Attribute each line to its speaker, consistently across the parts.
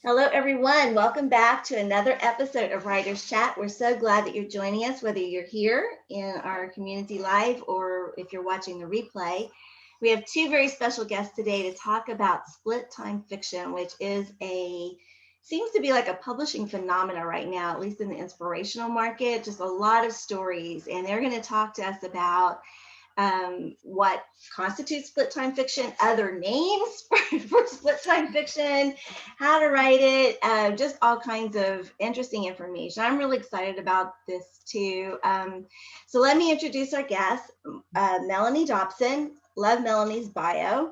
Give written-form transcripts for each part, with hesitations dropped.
Speaker 1: Hello, everyone. Welcome back to another episode of Writers Chat. We're so glad that you're joining us, whether you're here in our community live or if you're watching the replay. We have two very special guests today to talk about split time fiction, which seems to be like a publishing phenomena right now, at least in the inspirational market. Just a lot of stories, and they're going to talk to us about what constitutes split time fiction, other names for split time fiction, how to write it, just all kinds of interesting information. I'm really excited about this too. So let me introduce our guest, Melanie Dobson. Love Melanie's bio.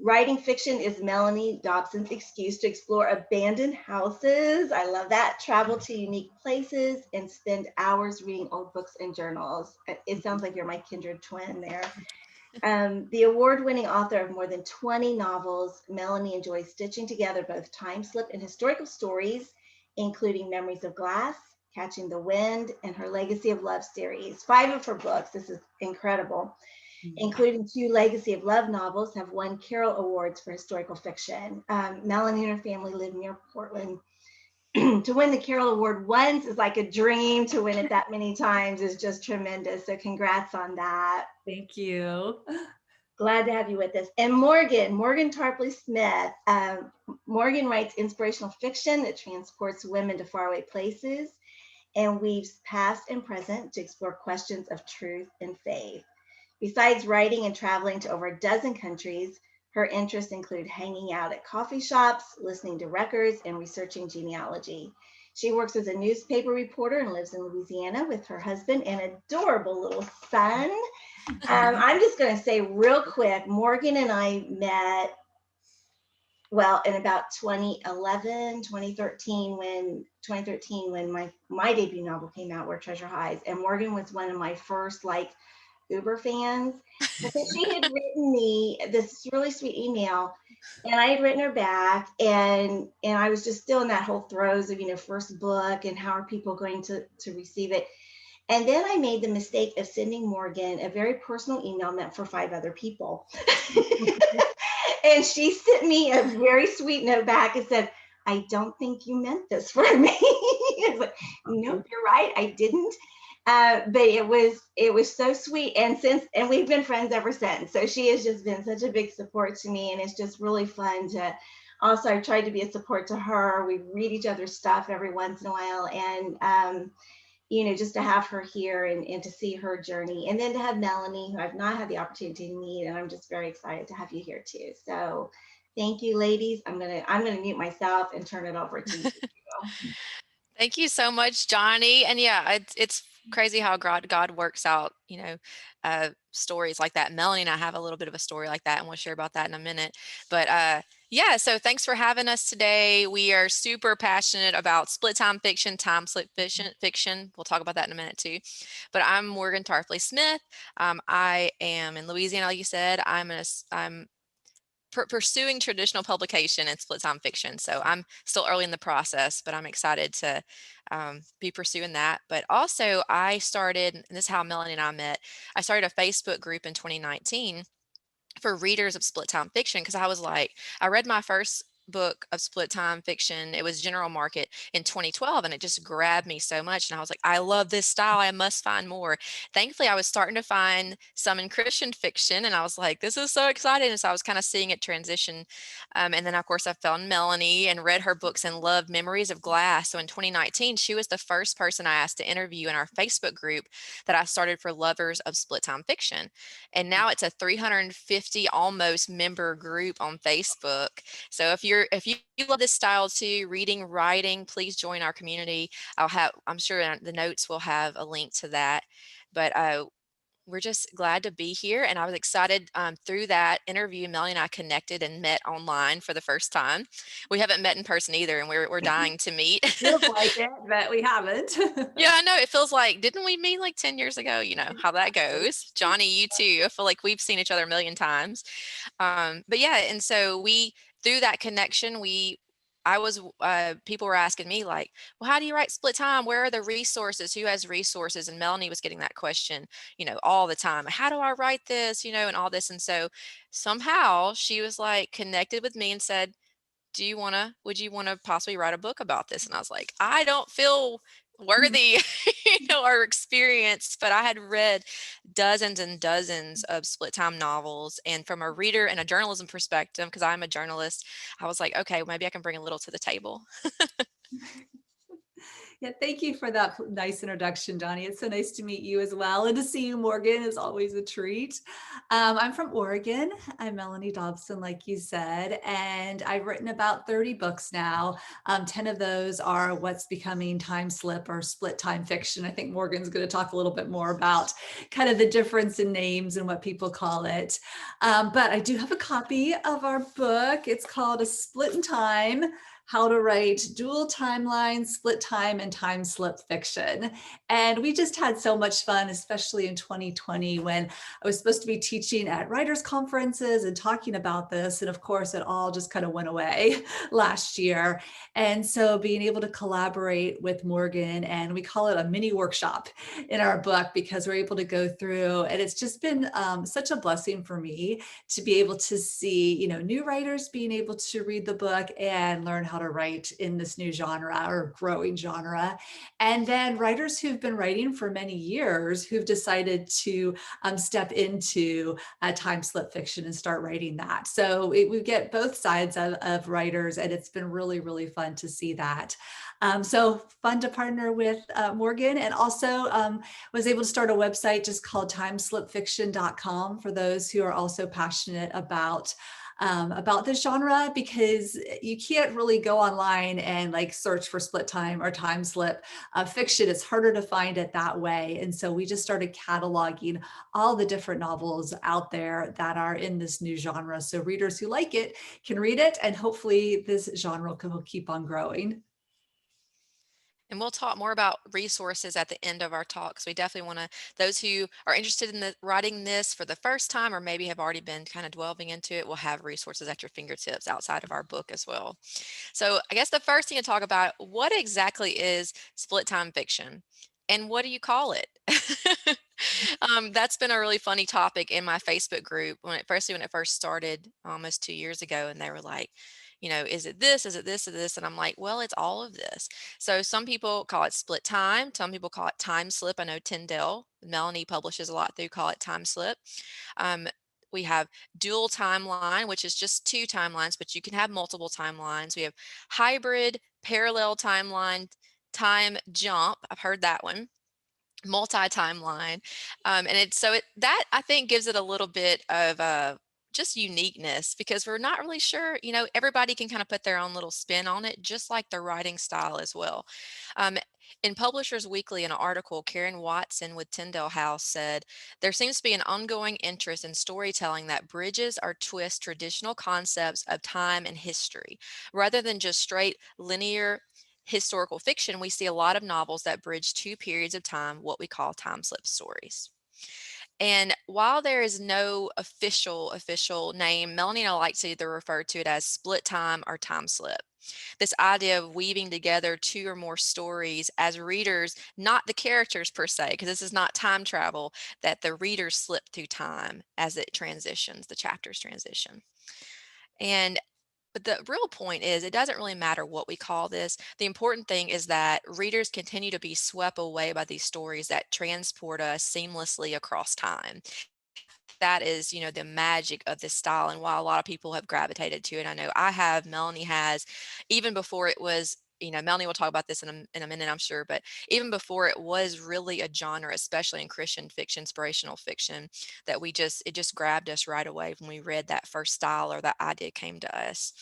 Speaker 1: Writing fiction is Melanie Dobson's excuse to explore abandoned houses. I love that. Travel to unique places and spend hours reading old books and journals. It sounds like you're my kindred twin there. The award winning author of more than 20 novels, Melanie enjoys stitching together both time slip and historical stories, including Memories of Glass, Catching the Wind, and her Legacy of Love series. 5 of her books, this is incredible, including 2 Legacy of Love novels, have won Carol Awards for historical fiction. Melanie and her family live near Portland. To win the Carol Award once is like a dream. To win it that many times is just tremendous. So congrats on that.
Speaker 2: Thank you.
Speaker 1: Glad to have you with us. And Morgan Tarpley Smith. Morgan writes inspirational fiction that transports women to faraway places and weaves past and present to explore questions of truth and faith. Besides writing and traveling to over a dozen countries, her interests include hanging out at coffee shops, listening to records, and researching genealogy. She works as a newspaper reporter and lives in Louisiana with her husband and adorable little son. I'm just going to say real quick, Morgan and I met, well, in about 2011, 2013, when my debut novel came out, Where Treasure Hides. And Morgan was one of my first like Uber fans. And so she had written me this really sweet email, and I had written her back, and I was just still in that whole throes of first book and how are people going to receive it. And then I made the mistake of sending Morgan a very personal email meant for 5 other people. And she sent me a very sweet note back and said, I don't think you meant this for me. It's like, nope, you're right, I didn't. But it was so sweet, and we've been friends ever since. So she has just been such a big support to me, and it's just really fun to. Also, I tried to be a support to her. We read each other's stuff every once in a while, and just to have her here and to see her journey, and then to have Melanie, who I've not had the opportunity to meet, and I'm just very excited to have you here too. So, thank you, ladies. I'm gonna mute myself and turn it over to you.
Speaker 3: Thank you so much, Johnny. And yeah, it's crazy how God works out, stories like that. Melanie and I have a little bit of a story like that, and we'll share about that in a minute. But yeah, so thanks for having us today. We are super passionate about split time slip fiction. We'll talk about that in a minute too. But I'm Morgan Tarpley Smith. I am in Louisiana, like you said. I'm pursuing traditional publication and split time fiction. So I'm still early in the process, but I'm excited to be pursuing that. But also, I started, and this is how Melanie and I met. I started a Facebook group in 2019 for readers of split time fiction because I was like, I read my first book of split time fiction. It was General Market in 2012, and it just grabbed me so much. And I was like, I love this style. I must find more. Thankfully, I was starting to find some in Christian fiction, and I was like, this is so exciting. And so I was kind of seeing it transition. And then, of course, I found Melanie and read her books and loved Memories of Glass. So in 2019, she was the first person I asked to interview in our Facebook group that I started for lovers of split time fiction. And now it's a 350 almost member group on Facebook. So if you love this style too, reading, writing, please join our community. I'm sure the notes will have a link to that. But we're just glad to be here. And I was excited through that interview. Melanie and I connected and met online for the first time. We haven't met in person either, and we're dying to meet.
Speaker 2: Feels like it, but we haven't.
Speaker 3: Yeah, I know. It feels like, didn't we meet like 10 years ago? You know how that goes. Johnny, you too. I feel like we've seen each other a million times. But yeah, and so through that connection, people were asking me like, well, how do you write split time? Where are the resources? Who has resources? And Melanie was getting that question, all the time. How do I write this? And all this. And so somehow she was like connected with me and said, would you want to possibly write a book about this? And I was like, I don't feel worthy, or experienced, but I had read dozens and dozens of split time novels. And from a reader and a journalism perspective, because I'm a journalist, I was like, okay, maybe I can bring a little to the table.
Speaker 2: Yeah, thank you for that nice introduction, Johnny. It's so nice to meet you as well. And to see you, Morgan, is always a treat. I'm from Oregon. I'm Melanie Dobson, like you said, and I've written about 30 books now. 10 of those are what's becoming time slip or split time fiction. I think Morgan's going to talk a little bit more about kind of the difference in names and what people call it. But I do have a copy of our book. It's called A Split in Time: How to Write Dual Timelines, Split Time, and Time Slip Fiction. And we just had so much fun, especially in 2020 when I was supposed to be teaching at writers' conferences and talking about this. And of course, it all just kind of went away last year. And so being able to collaborate with Morgan, and we call it a mini workshop in our book because we're able to go through, and it's just been such a blessing for me to be able to see, new writers being able to read the book and learn how to write in this new genre or growing genre. And then writers who've been writing for many years who've decided to step into time slip fiction and start writing that. So we get both sides of writers, and it's been really, really fun to see that. So fun to partner with Morgan, and also was able to start a website just called timeslipfiction.com for those who are also passionate about this genre, because you can't really go online and like search for split time or time slip fiction. It's harder to find it that way. And so we just started cataloging all the different novels out there that are in this new genre. So readers who like it can read it, and hopefully this genre will keep on growing.
Speaker 3: And we'll talk more about resources at the end of our talks. We definitely want to, those who are interested in writing this for the first time, or maybe have already been kind of delving into it, will have resources at your fingertips outside of our book as well. So I guess the first thing to talk about, what exactly is split time fiction, and what do you call it? That's been a really funny topic in my Facebook group when it first started almost 2 years ago, and they were like, is it this, is it this, is this? And I'm like, well, it's all of this. So some people call it split time. Some people call it time slip. I know Tyndale, Melanie publishes a lot through, call it time slip. Um, we have dual timeline, which is just two timelines, but you can have multiple timelines. We have hybrid, parallel timeline, time jump. I've heard that one. Multi-timeline, and that I think gives it a little bit of just uniqueness, because we're not really sure. Everybody can kind of put their own little spin on it, just like the writing style as well. In Publishers Weekly, in an article, Karen Watson with Tyndale House said, there seems to be an ongoing interest in storytelling that bridges or twists traditional concepts of time and history. Rather than just straight linear historical fiction, we see a lot of novels that bridge two periods of time, what we call time slip stories. And while there is no official name, Melanie and I like to either refer to it as split time or time slip. This idea of weaving together two or more stories as readers, not the characters per se, because this is not time travel, that the readers slip through time as it transitions, the chapters transition. But the real point is, it doesn't really matter what we call this. The important thing is that readers continue to be swept away by these stories that transport us seamlessly across time. That is, the magic of this style, and why a lot of people have gravitated to it. I know I have, Melanie has, even before it was, Melanie will talk about this in a minute, I'm sure, but even before it was really a genre, especially in Christian fiction, inspirational fiction, that it just grabbed us right away when we read that first style or that idea came to us.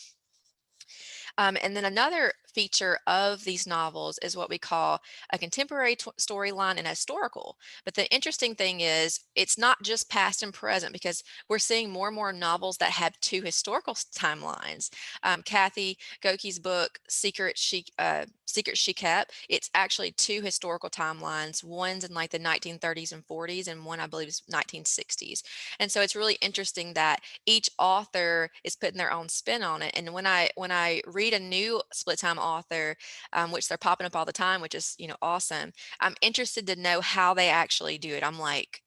Speaker 3: And then another feature of these novels is what we call a contemporary storyline and historical. But the interesting thing is, it's not just past and present, because we're seeing more and more novels that have two historical timelines. Kathy Goki's book, Secret She Kept, it's actually two historical timelines. One's in like the 1930s and 40s, and one I believe is 1960s. And so it's really interesting that each author is putting their own spin on it. And when I read a new split time author, which they're popping up all the time, which is, awesome. I'm interested to know how they actually do it. I'm like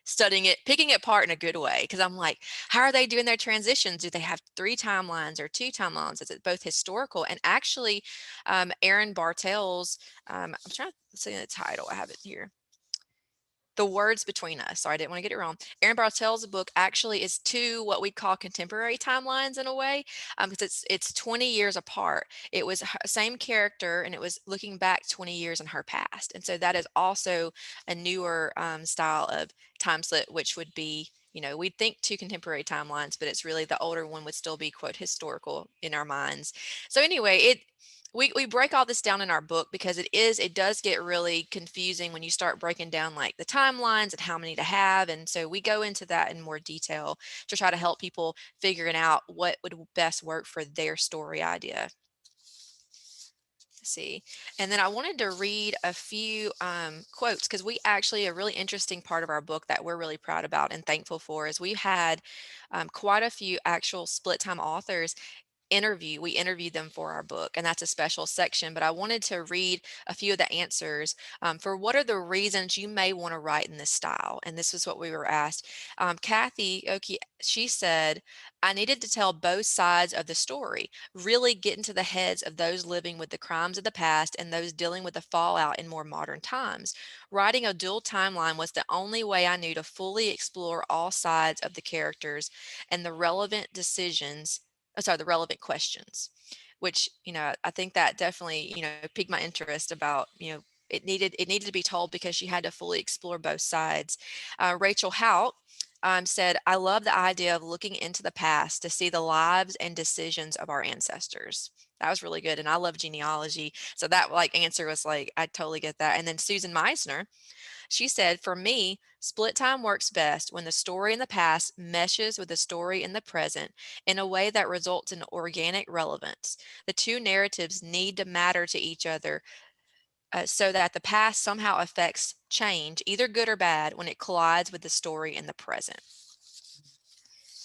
Speaker 3: studying it, picking it apart in a good way. Cause I'm like, how are they doing their transitions? Do they have 3 timelines or 2 timelines? Is it both historical? And actually, Aaron Bartell's, I'm trying to see the title. I have it here. The Words Between Us. Sorry, I didn't want to get it wrong. Aaron Bartell's book actually is 2 what we call contemporary timelines in a way, because it's 20 years apart. It was same character, and it was looking back 20 years in her past. And so that is also a newer style of time slip, which would be, we'd think 2 contemporary timelines, but it's really the older one would still be, quote, historical in our minds. So anyway, we break all this down in our book because it does get really confusing when you start breaking down like the timelines and how many to have. And so we go into that in more detail to try to help people figuring out what would best work for their story idea. Let's see. And then I wanted to read a few quotes, because we actually, a really interesting part of our book that we're really proud about and thankful for is we've had quite a few actual split time authors we interviewed them for our book, and that's a special section. But I wanted to read a few of the answers for what are the reasons you may want to write in this style. And this is what we were asked. Kathy Oki, she said, I needed to tell both sides of the story, really get into the heads of those living with the crimes of the past and those dealing with the fallout in more modern times. Writing a dual timeline was the only way I knew to fully explore all sides of the characters and the relevant the relevant questions, which, I think that definitely, piqued my interest about, it needed to be told because she had to fully explore both sides. Rachel Hout said, I love the idea of looking into the past to see the lives and decisions of our ancestors. That was really good. And I love genealogy. So that answer was like, I totally get that. And then Susan Meisner, she said, for me, split time works best when the story in the past meshes with the story in the present in a way that results in organic relevance. The 2 narratives need to matter to each other so that the past somehow affects change, either good or bad, when it collides with the story in the present.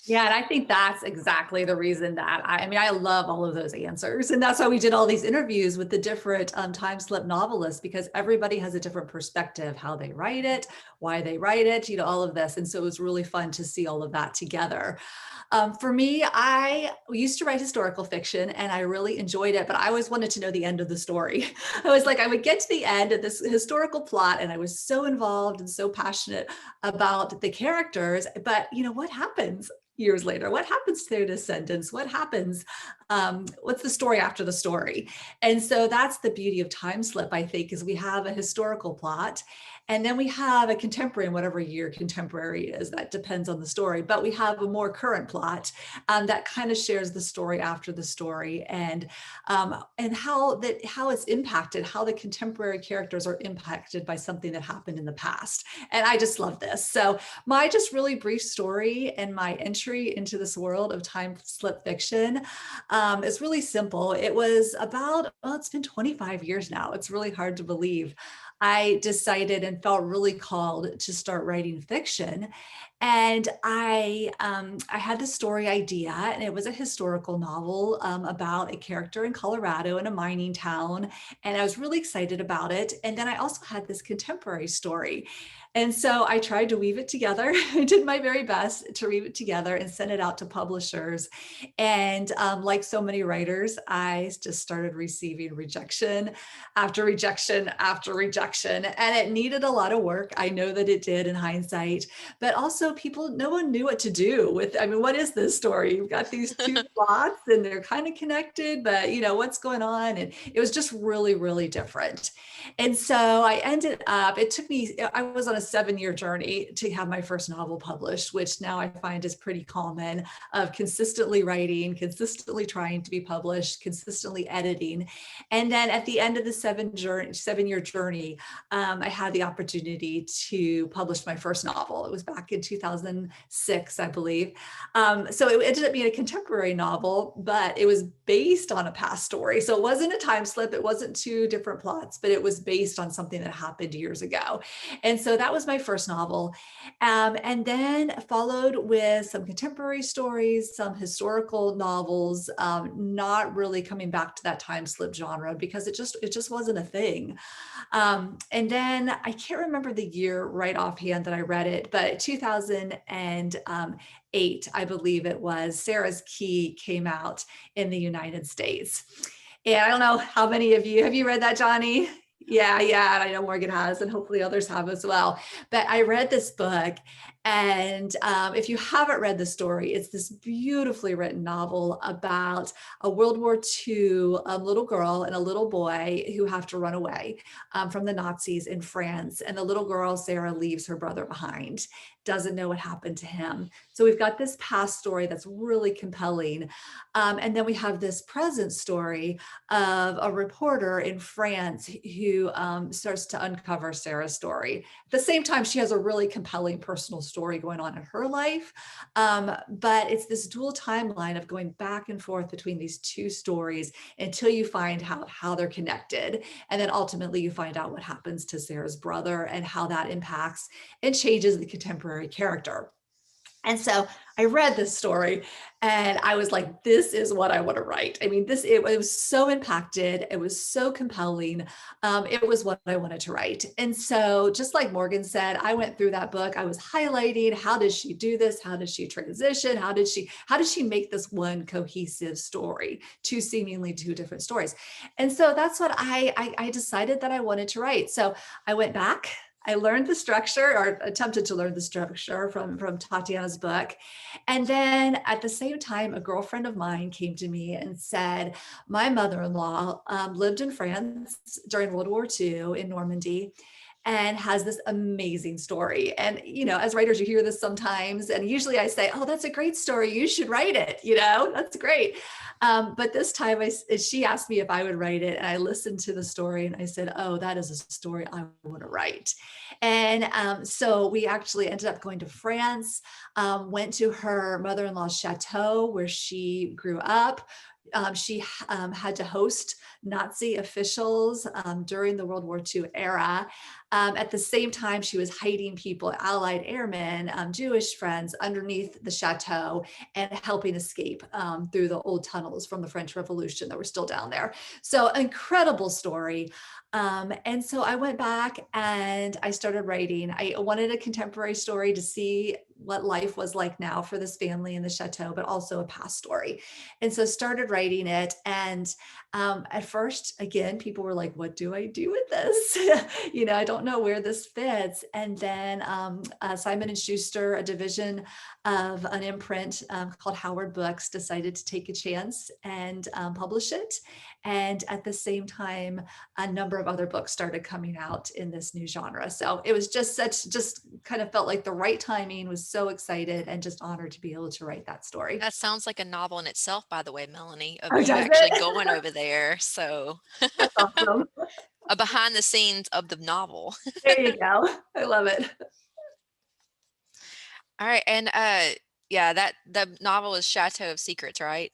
Speaker 2: Yeah, and I think that's exactly the reason that I love all of those answers. And that's why we did all these interviews with the different time slip novelists, because everybody has a different perspective, how they write it, why they write it, all of this. And so it was really fun to see all of that together. For me, I used to write historical fiction and I really enjoyed it, but I always wanted to know the end of the story. I was like, I would get to the end of this historical plot and I was so involved and so passionate about the characters, but what happens years later? What happens to their descendants? What happens? What's the story after the story? And so that's the beauty of time slip, I think, is we have a historical plot and then we have a contemporary, in whatever year contemporary is, that depends on the story, but we have a more current plot that kind of shares the story after the story and how it's impacted, how the contemporary characters are impacted by something that happened in the past. And I just love this. So my just really brief story and my entry into this world of time slip fiction is really simple. It was about, it's been 25 years now. It's really hard to believe. I decided and felt really called to start writing fiction. And I had this story idea, and it was a historical novel about a character in Colorado in a mining town. And I was really excited about it. And then I also had this contemporary story. And so I tried to weave it together. I did my very best to weave it together and send it out to publishers. And like so many writers, I just started receiving rejection after rejection after rejection. And it needed a lot of work. I know that it did in hindsight, but also no one knew what to do with, what is this story? You've got these 2 plots and they're kind of connected, but what's going on? And it was just really, really different. And so I ended up, I was on a 7-year journey to have my first novel published, which now I find is pretty common, of consistently writing, consistently trying to be published, consistently editing. And then at the end of the 7-year journey, I had the opportunity to publish my first novel. It was back in 2006, I believe. So it ended up being a contemporary novel, but it was based on a past story. So it wasn't a time slip. It wasn't two different plots, but it was based on something that happened years ago. And so that was my first novel. And then followed with some contemporary stories, some historical novels, not really coming back to that time slip genre because it just wasn't a thing. And then I can't remember the year right offhand that I read it, but 2008, I believe it was, Sarah's Key came out in the United States. And I don't know how many of you, have you read that, Johnny? Yeah, I know Morgan has, and hopefully others have as well. But I read this book, and if you haven't read the story, it's this beautifully written novel about a World War II little girl and a little boy who have to run away from the Nazis in France. And the little girl, Sarah, leaves her brother behind, doesn't know what happened to him. So we've got this past story that's really compelling. And then we have this present story of a reporter in France who starts to uncover Sarah's story. At the same time, she has a really compelling personal story going on in her life. But it's this dual timeline of going back and forth between these two stories until you find how they're connected. And then ultimately you find out what happens to Sarah's brother and how that impacts and changes the contemporary character. And so I read this story and I was like, this is what I want to write. I mean, it was so impacted. It was so compelling. It was what I wanted to write. And so just like Morgan said, I went through that book. I was highlighting, how does she do this? How does she transition? How does she make this one cohesive story, seemingly two different stories? And so that's what I decided that I wanted to write. So I went back. I learned the structure, or attempted to learn the structure from Tatiana's book. And then at the same time, a girlfriend of mine came to me and said, my mother-in-law lived in France during World War II in Normandy and has this amazing story. And, as writers, you hear this sometimes. And usually I say, oh, that's a great story. You should write it. That's great. But this time she asked me if I would write it. And I listened to the story and I said, oh, that is a story I want to write. And so we actually ended up going to France, went to her mother-in-law's chateau where she grew up. She had to host Nazi officials during the World War II era. At the same time, she was hiding people, Allied airmen, Jewish friends underneath the chateau and helping escape through the old tunnels from the French Revolution that were still down there. So incredible story. And so I went back and I started writing. I wanted a contemporary story to see what life was like now for this family in the chateau, but also a past story. And so started writing it. And at first, again, people were like, what do I do with this? I don't know where this fits. And then Simon & Schuster, a division of an imprint called Howard Books, decided to take a chance and publish it. And at the same time, a number of other books started coming out in this new genre. So it was just kind of felt like the right timing. Was so excited and just honored to be able to write that story.
Speaker 3: That sounds like a novel in itself, by the way, Melanie, of
Speaker 2: Oh,
Speaker 3: you
Speaker 2: does
Speaker 3: actually
Speaker 2: it?
Speaker 3: going over there. So
Speaker 2: That's awesome.
Speaker 3: a behind the scenes of the novel.
Speaker 2: There you go. I love it.
Speaker 3: All right. And yeah, that the novel is Chateau of Secrets, right?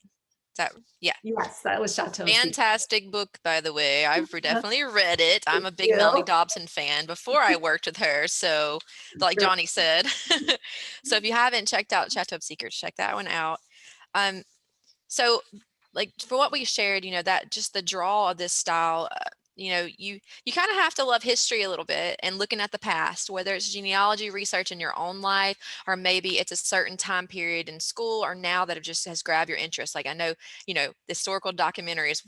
Speaker 3: Yeah.
Speaker 2: Yes, that was Chateau of Secrets.
Speaker 3: Fantastic book, by the way. I've definitely read it. I'm a
Speaker 2: Thank
Speaker 3: big Melanie
Speaker 2: you.
Speaker 3: Dobson fan before I worked with her. So, like
Speaker 2: Sure.
Speaker 3: Johnny said, so if you haven't checked out Chateau of Secrets, check that one out. Um, so like for what we shared, that just the draw of this style, you kind of have to love history a little bit and looking at the past, whether it's genealogy research in your own life, or maybe it's a certain time period in school or now that it just has grabbed your interest. Like I know, the historical documentaries,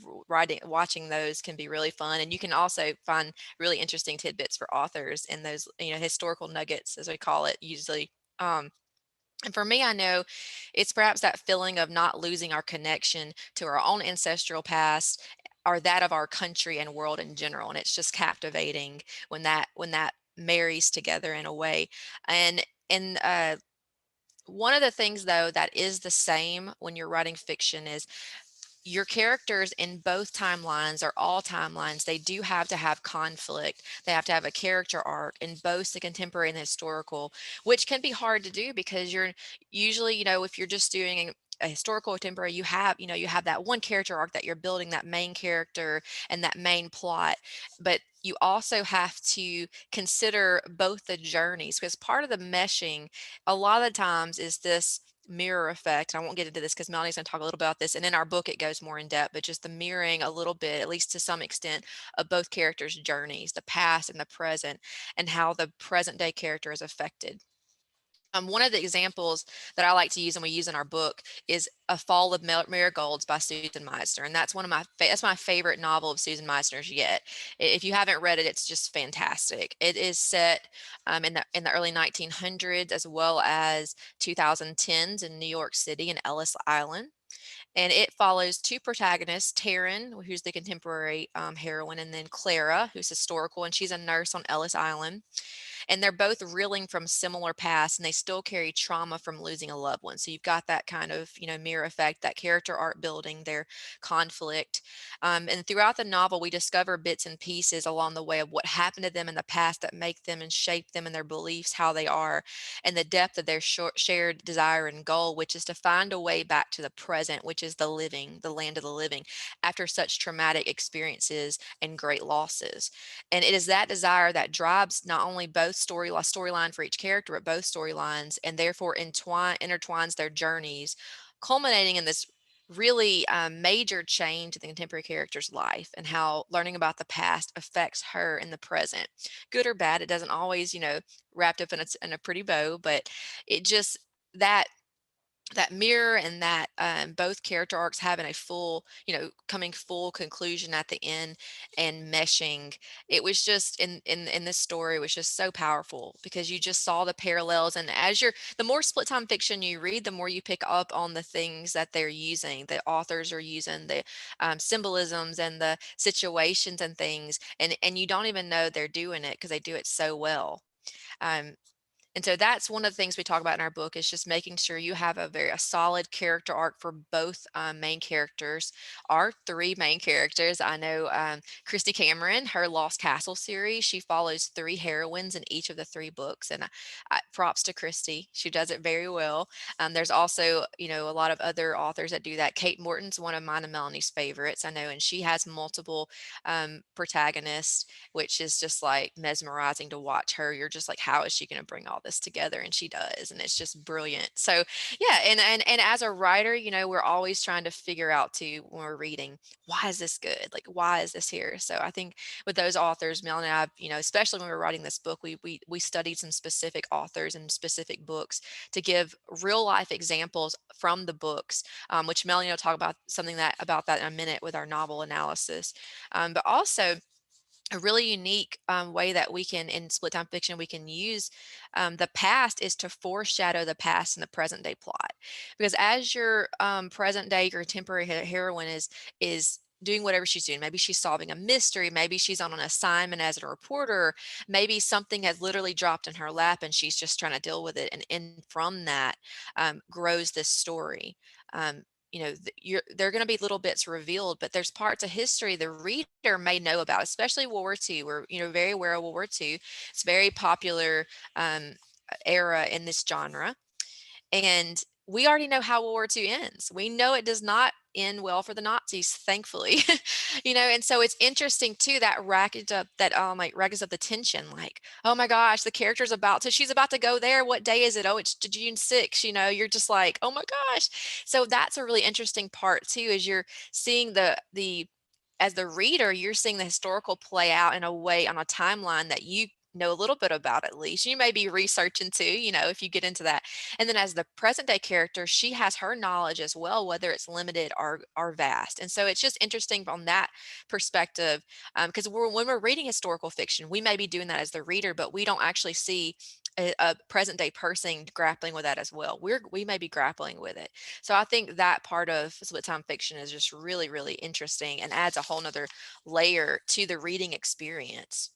Speaker 3: watching those can be really fun. And you can also find really interesting tidbits for authors in those, historical nuggets, as we call it usually. And for me, I know it's perhaps that feeling of not losing our connection to our own ancestral past or that of our country and world in general. And it's just captivating when that marries together in a way. And one of the things though that is the same when you're writing fiction is your characters in both timelines or all timelines, they do have to have conflict. They have to have a character arc in both the contemporary and the historical, which can be hard to do because you're usually, if you're just doing a historical or contemporary, you have that one character arc that you're building, that main character and that main plot. But you also have to consider both the journeys, because part of the meshing a lot of the times is this mirror effect. I won't get into this because Melanie's going to talk a little about this, and in our book it goes more in depth, but just the mirroring a little bit, at least to some extent, of both characters' journeys, the past and the present, and how the present day character is affected. One of the examples that I like to use and we use in our book is A Fall of Marigolds by Susan Meisner, and that's that's my favorite novel of Susan Meisner's yet. If you haven't read it, it's just fantastic. It is set in the early 1900s as well as 2010s in New York City and Ellis Island. And it follows two protagonists, Taryn, who's the contemporary heroine, and then Clara, who's historical, and she's a nurse on Ellis Island. And they're both reeling from similar pasts, and they still carry trauma from losing a loved one. So you've got that kind of, mirror effect, that character arc building, their conflict. And throughout the novel, we discover bits and pieces along the way of what happened to them in the past that make them and shape them and their beliefs, how they are, and the depth of their shared desire and goal, which is to find a way back to the present, which is the living, the land of the living, after such traumatic experiences and great losses. And it is that desire that drives not only both storyline for each character, but both storylines, and therefore intertwines their journeys, culminating in this really major change in the contemporary character's life and how learning about the past affects her in the present, good or bad. It doesn't always, wrapped up in a pretty bow, but it just that that mirror and that both character arcs having a full, coming full conclusion at the end and meshing. It was just in this story, it was just so powerful because you just saw the parallels. And the more split time fiction you read, the more you pick up on the things that they're using, the authors are using, the symbolisms and the situations and things, and you don't even know they're doing it because they do it so well. Um, and so that's one of the things we talk about in our book, is just making sure you have a solid character arc for both main characters. Our three main characters, I know Christy Cameron, her Lost Castle series, she follows three heroines in each of the three books, and props to Christy, she does it very well. There's also, a lot of other authors that do that. Kate Morton's one of mine and Melanie's favorites, I know, and she has multiple protagonists, which is just like mesmerizing to watch her. You're just like, how is she going to bring all this together? And she does, and it's just brilliant. So yeah, and as a writer, we're always trying to figure out too, when we're reading, why is this good? Like, why is this here? So I think with those authors, Mel and I, especially when we were writing this book, we studied some specific authors and specific books to give real life examples from the books, which Melanie will talk about about that in a minute with our novel analysis. But also a really unique way that we can, in split time fiction, we can use the past is to foreshadow the past in the present day plot. Because as your present day, your contemporary heroine is doing whatever she's doing, maybe she's solving a mystery, maybe she's on an assignment as a reporter, maybe something has literally dropped in her lap and she's just trying to deal with it, and from that grows this story. They're going to be little bits revealed, but there's parts of history the reader may know about, especially World War II. We're very aware of World War II. It's a very popular um, era in this genre, and we already know how World War II ends. We know it does not end well for the Nazis, thankfully. And so it's interesting too, that racks up the tension, like, oh my gosh, the character's she's about to go there. What day is it? Oh, it's June 6th. You're just like, oh my gosh. So that's a really interesting part too, is you're seeing as the reader, you're seeing the historical play out in a way on a timeline that you know a little bit about. At least you may be researching too, if you get into that. And then as the present day character, she has her knowledge as well, whether it's limited or vast. And so it's just interesting from that perspective, because when we're reading historical fiction, we may be doing that as the reader, but we don't actually see a present day person grappling with that as well. We may be grappling with it. So I think that part of split time fiction is just really, really interesting and adds a whole nother layer to the reading experience.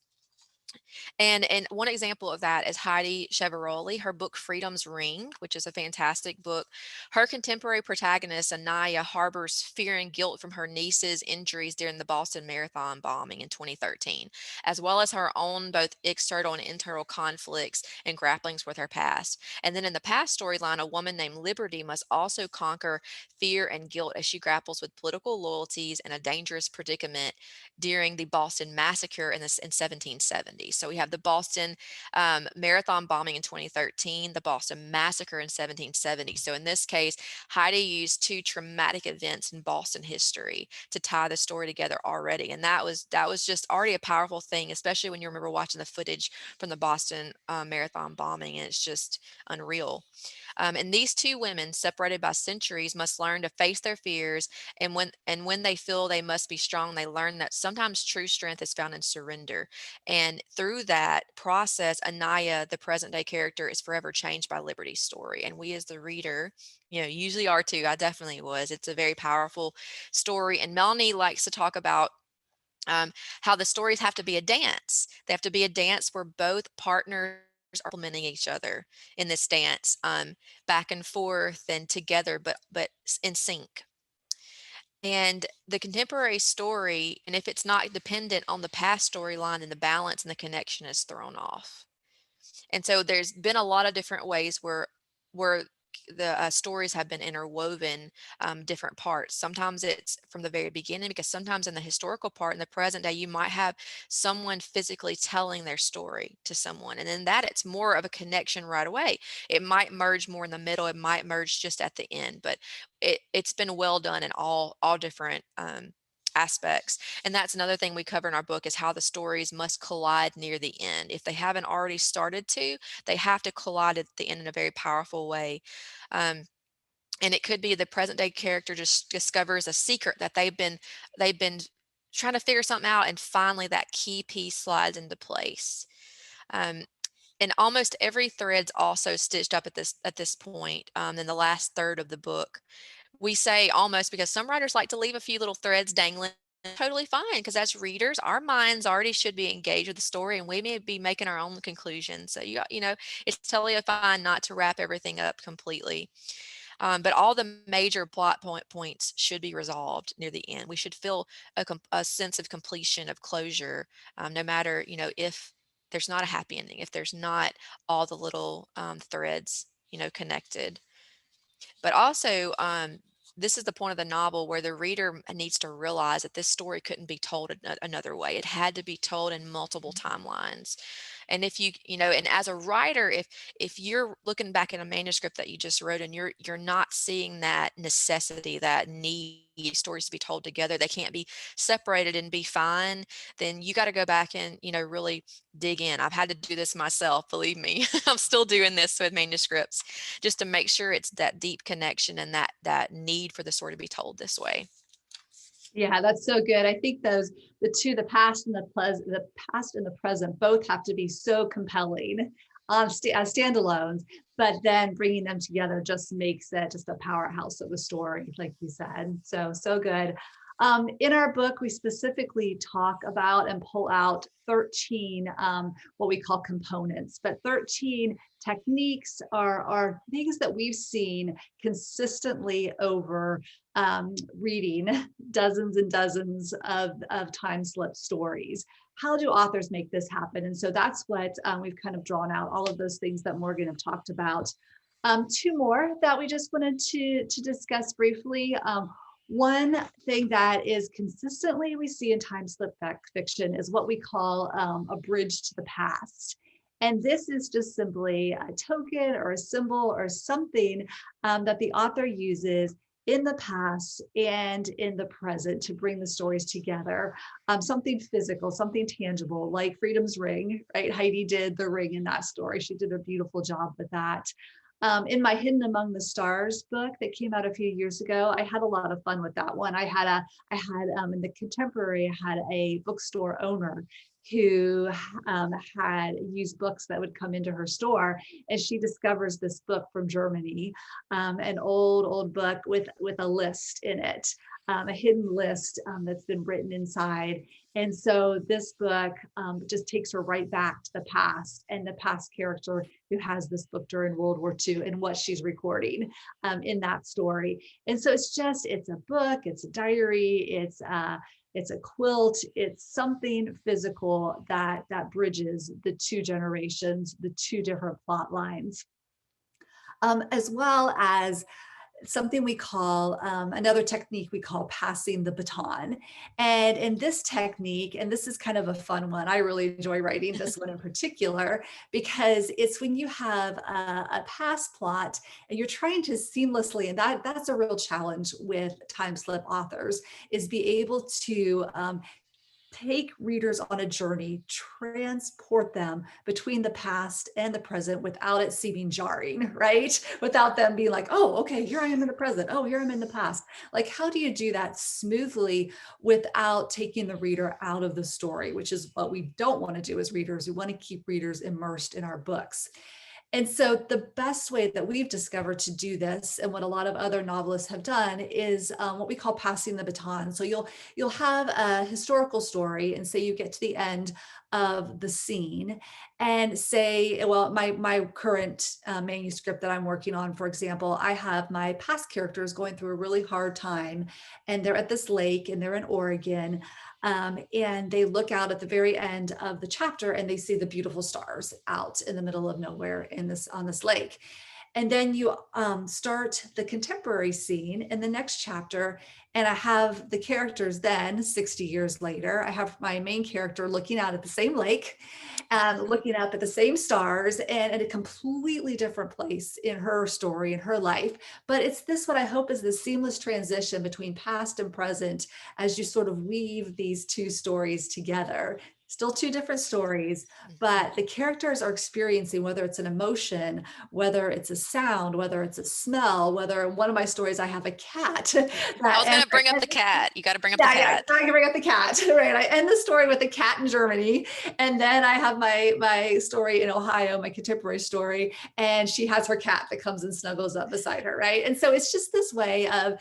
Speaker 3: And one example of that is Heidi Chevrolet, her book Freedom's Ring, which is a fantastic book. Her contemporary protagonist, Anaya, harbors fear and guilt from her niece's injuries during the Boston Marathon bombing in 2013, as well as her own both external and internal conflicts and grapplings with her past. And then in the past storyline, a woman named Liberty must also conquer fear and guilt as she grapples with political loyalties and a dangerous predicament during the Boston Massacre in 1770. So we have the Boston Marathon bombing in 2013, the Boston Massacre in 1770. So in this case, Heidi used two traumatic events in Boston history to tie the story together already, and that was just already a powerful thing, especially when you remember watching the footage from the Boston Marathon bombing, and it's just unreal. And these two women, separated by centuries, must learn to face their fears. And when they feel they must be strong, they learn that sometimes true strength is found in surrender. And through that process, Anaya, the present day character, is forever changed by Liberty's story. And we as the reader, usually are too. I definitely was. It's a very powerful story. And Melanie likes to talk about how the stories have to be a dance. They have to be a dance where both partners are implementing each other in this dance, back and forth and together, but in sync. And the contemporary story, and if it's not dependent on the past storyline, then the balance and the connection is thrown off. And so there's been a lot of different ways where the stories have been interwoven, different parts. Sometimes it's from the very beginning, because sometimes in the historical part in the present day, you might have someone physically telling their story to someone, and then that it's more of a connection right away. It might merge more in the middle, it might merge just at the end, but it's been well done in all different aspects. And that's another thing we cover in our book, is how the stories must collide near the end. If they haven't already started to, they have to collide at the end in a very powerful way. Um, and it could be the present day character just discovers a secret that they've been trying to figure something out, and finally that key piece slides into place. Um, and almost every thread's also stitched up at this point, in the last third of the book. We say almost because some writers like to leave a few little threads dangling. Totally fine, because as readers, our minds already should be engaged with the story, and we may be making our own conclusions. So it's totally fine not to wrap everything up completely. But all the major points should be resolved near the end. We should feel a sense of completion, of closure, no matter if there's not a happy ending, if there's not all the little threads connected. But also, this is the point of the novel where the reader needs to realize that this story couldn't be told another way. It had to be told in multiple timelines. And if and as a writer, if you're looking back at a manuscript that you just wrote, and you're not seeing that necessity, that need stories to be told together, they can't be separated and be fine, then you got to go back and really dig in. I've had to do this myself, believe me. I'm still doing this with manuscripts, just to make sure it's that deep connection and that need for the story to be told this way.
Speaker 4: Yeah, that's so good. I think the past and the past and the present both have to be so compelling as standalones, but then bringing them together just makes it just a powerhouse of a story, like you said. So good. In our book, we specifically talk about and pull out 13 what we call components, but 13 techniques are things that we've seen consistently over reading dozens and dozens of time slip stories. How do authors make this happen? And so that's what we've kind of drawn out, all of those things that Morgan have talked about. Two more that we just wanted to discuss briefly. One thing that is consistently we see in time slip fiction is what we call a bridge to the past. And this is just simply a token or a symbol or something that the author uses in the past and in the present to bring the stories together. Something physical, something tangible, like Freedom's ring, right? Heidi did the ring in that story. She did a beautiful job with that. In my Hidden Among the Stars book that came out a few years ago, I had a lot of fun with that one. I had in the contemporary, I had a bookstore owner, who had used books that would come into her store, and she discovers this book from Germany, an old book with a list in it, a hidden list that's been written inside. And so this book just takes her right back to the past and the past character who has this book during World War II and what she's recording in that story. And so it's a book, it's a diary, it's a quilt, it's something physical that bridges the two generations, the two different plot lines, as well as something we call another technique we call passing the baton. And in this technique, and this is kind of a fun one, I really enjoy writing this one in particular, because it's when you have a past plot and you're trying to seamlessly, and that's a real challenge with time slip authors, is be able to take readers on a journey, transport them between the past and the present without it seeming jarring, right? Without them being like, oh, okay, here I am in the present. Oh, here I'm in the past. Like, how do you do that smoothly without taking the reader out of the story, which is what we don't want to do as readers. We want to keep readers immersed in our books. And so the best way that we've discovered to do this, and what a lot of other novelists have done, is what we call passing the baton. So you'll have a historical story, and say you get to the end of the scene, and say, well, my current manuscript that I'm working on, for example, I have my past characters going through a really hard time, and they're at this lake, and they're in Oregon. And they look out at the very end of the chapter and they see the beautiful stars out in the middle of nowhere on this lake. And then you start the contemporary scene in the next chapter, and I have the characters then 60 years later. I have my main character looking out at the same lake, looking up at the same stars, and at a completely different place in her story, in her life. But it's this, what I hope is the seamless transition between past and present as you sort of weave these two stories together. Still two different stories, but the characters are experiencing, whether it's an emotion, whether it's a sound, whether it's a smell, whether one of my stories, I have a cat.
Speaker 3: I was going to bring up the cat. You got to bring up the cat.
Speaker 4: Yeah, I can bring up the cat, right? I end the story with the cat in Germany. And then I have my story in Ohio, my contemporary story, and she has her cat that comes and snuggles up beside her, right? And so it's just this way of,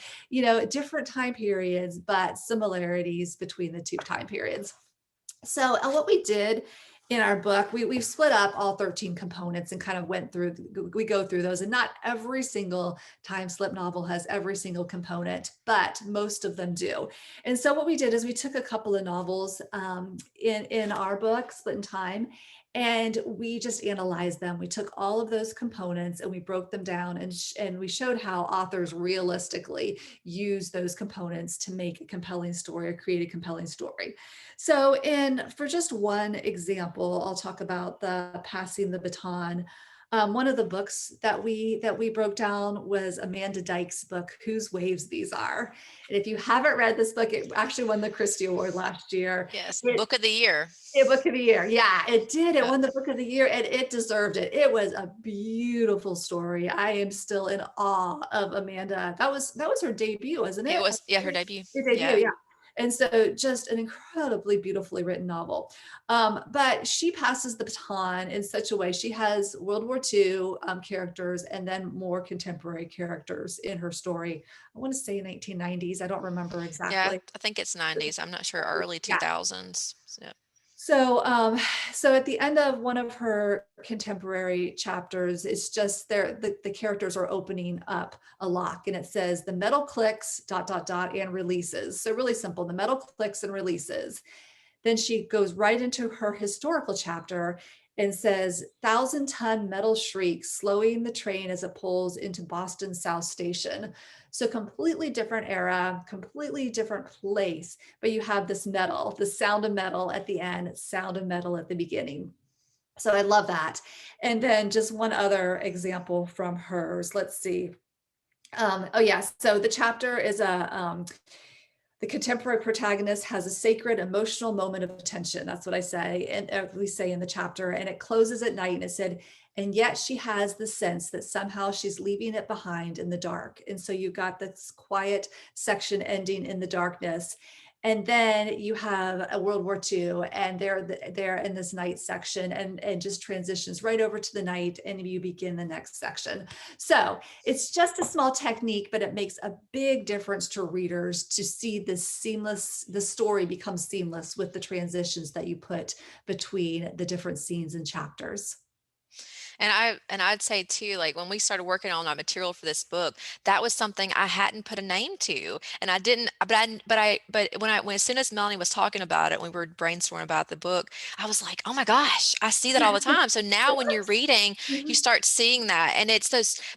Speaker 4: different time periods, but similarities between the two time periods. So what we did in our book, we've split up all 13 components and kind of we go through those, and not every single time slip novel has every single component, but most of them do. And so what we did is we took a couple of novels in our book, Split in Time, and we just analyzed them. We took all of those components and we broke them down, and we showed how authors realistically use those components to make a compelling story or create a compelling story. So for just one example, I'll talk about the Passing the Baton. One of the books that we broke down was Amanda Dykes' book, Whose Waves These Are. And if you haven't read this book, it actually won the Christie Award last year.
Speaker 3: Yes, Book of the Year.
Speaker 4: Book of the Year. Yeah, it did. It won the Book of the Year, and it deserved it. It was a beautiful story. I am still in awe of Amanda. That was her debut, wasn't it?
Speaker 3: It was, yeah, her debut.
Speaker 4: Her debut, yeah. And so just an incredibly beautifully written novel. But she passes the baton in such a way. She has World War II characters and then more contemporary characters in her story. I want to say 1990s. I don't remember exactly.
Speaker 3: Yeah, I think it's 90s. I'm not sure, early 2000s. Yeah.
Speaker 4: So, so at the end of one of her contemporary chapters, it's just the characters are opening up a lock, and it says the metal clicks ... and releases. So really simple, the metal clicks and releases. Then she goes right into her historical chapter and says 1,000-ton metal shrieks slowing the train as it pulls into Boston South Station. So completely different era, completely different place, but you have this metal, the sound of metal at the end, sound of metal at the beginning. So I love that. And then just one other example from hers. Let's see. So the chapter is the contemporary protagonist has a sacred emotional moment of tension. That's what I say, and we say in the chapter, and it closes at night, and it said, and yet she has the sense that somehow she's leaving it behind in the dark. And so you got this quiet section ending in the darkness.
Speaker 2: And then you have a World War II, and they're in this night section, and just transitions right over to the night, and you begin the next section. So it's just a small technique, but it makes a big difference to readers to see the story become seamless with the transitions that you put between the different scenes and chapters.
Speaker 3: And I'd say too, like when we started working on our material for this book, that was something I hadn't put a name to, and I didn't. But when as soon as Melanie was talking about it, we were brainstorming about the book, I was like, oh my gosh, I see that all the time. So now when you're reading, you start seeing that, and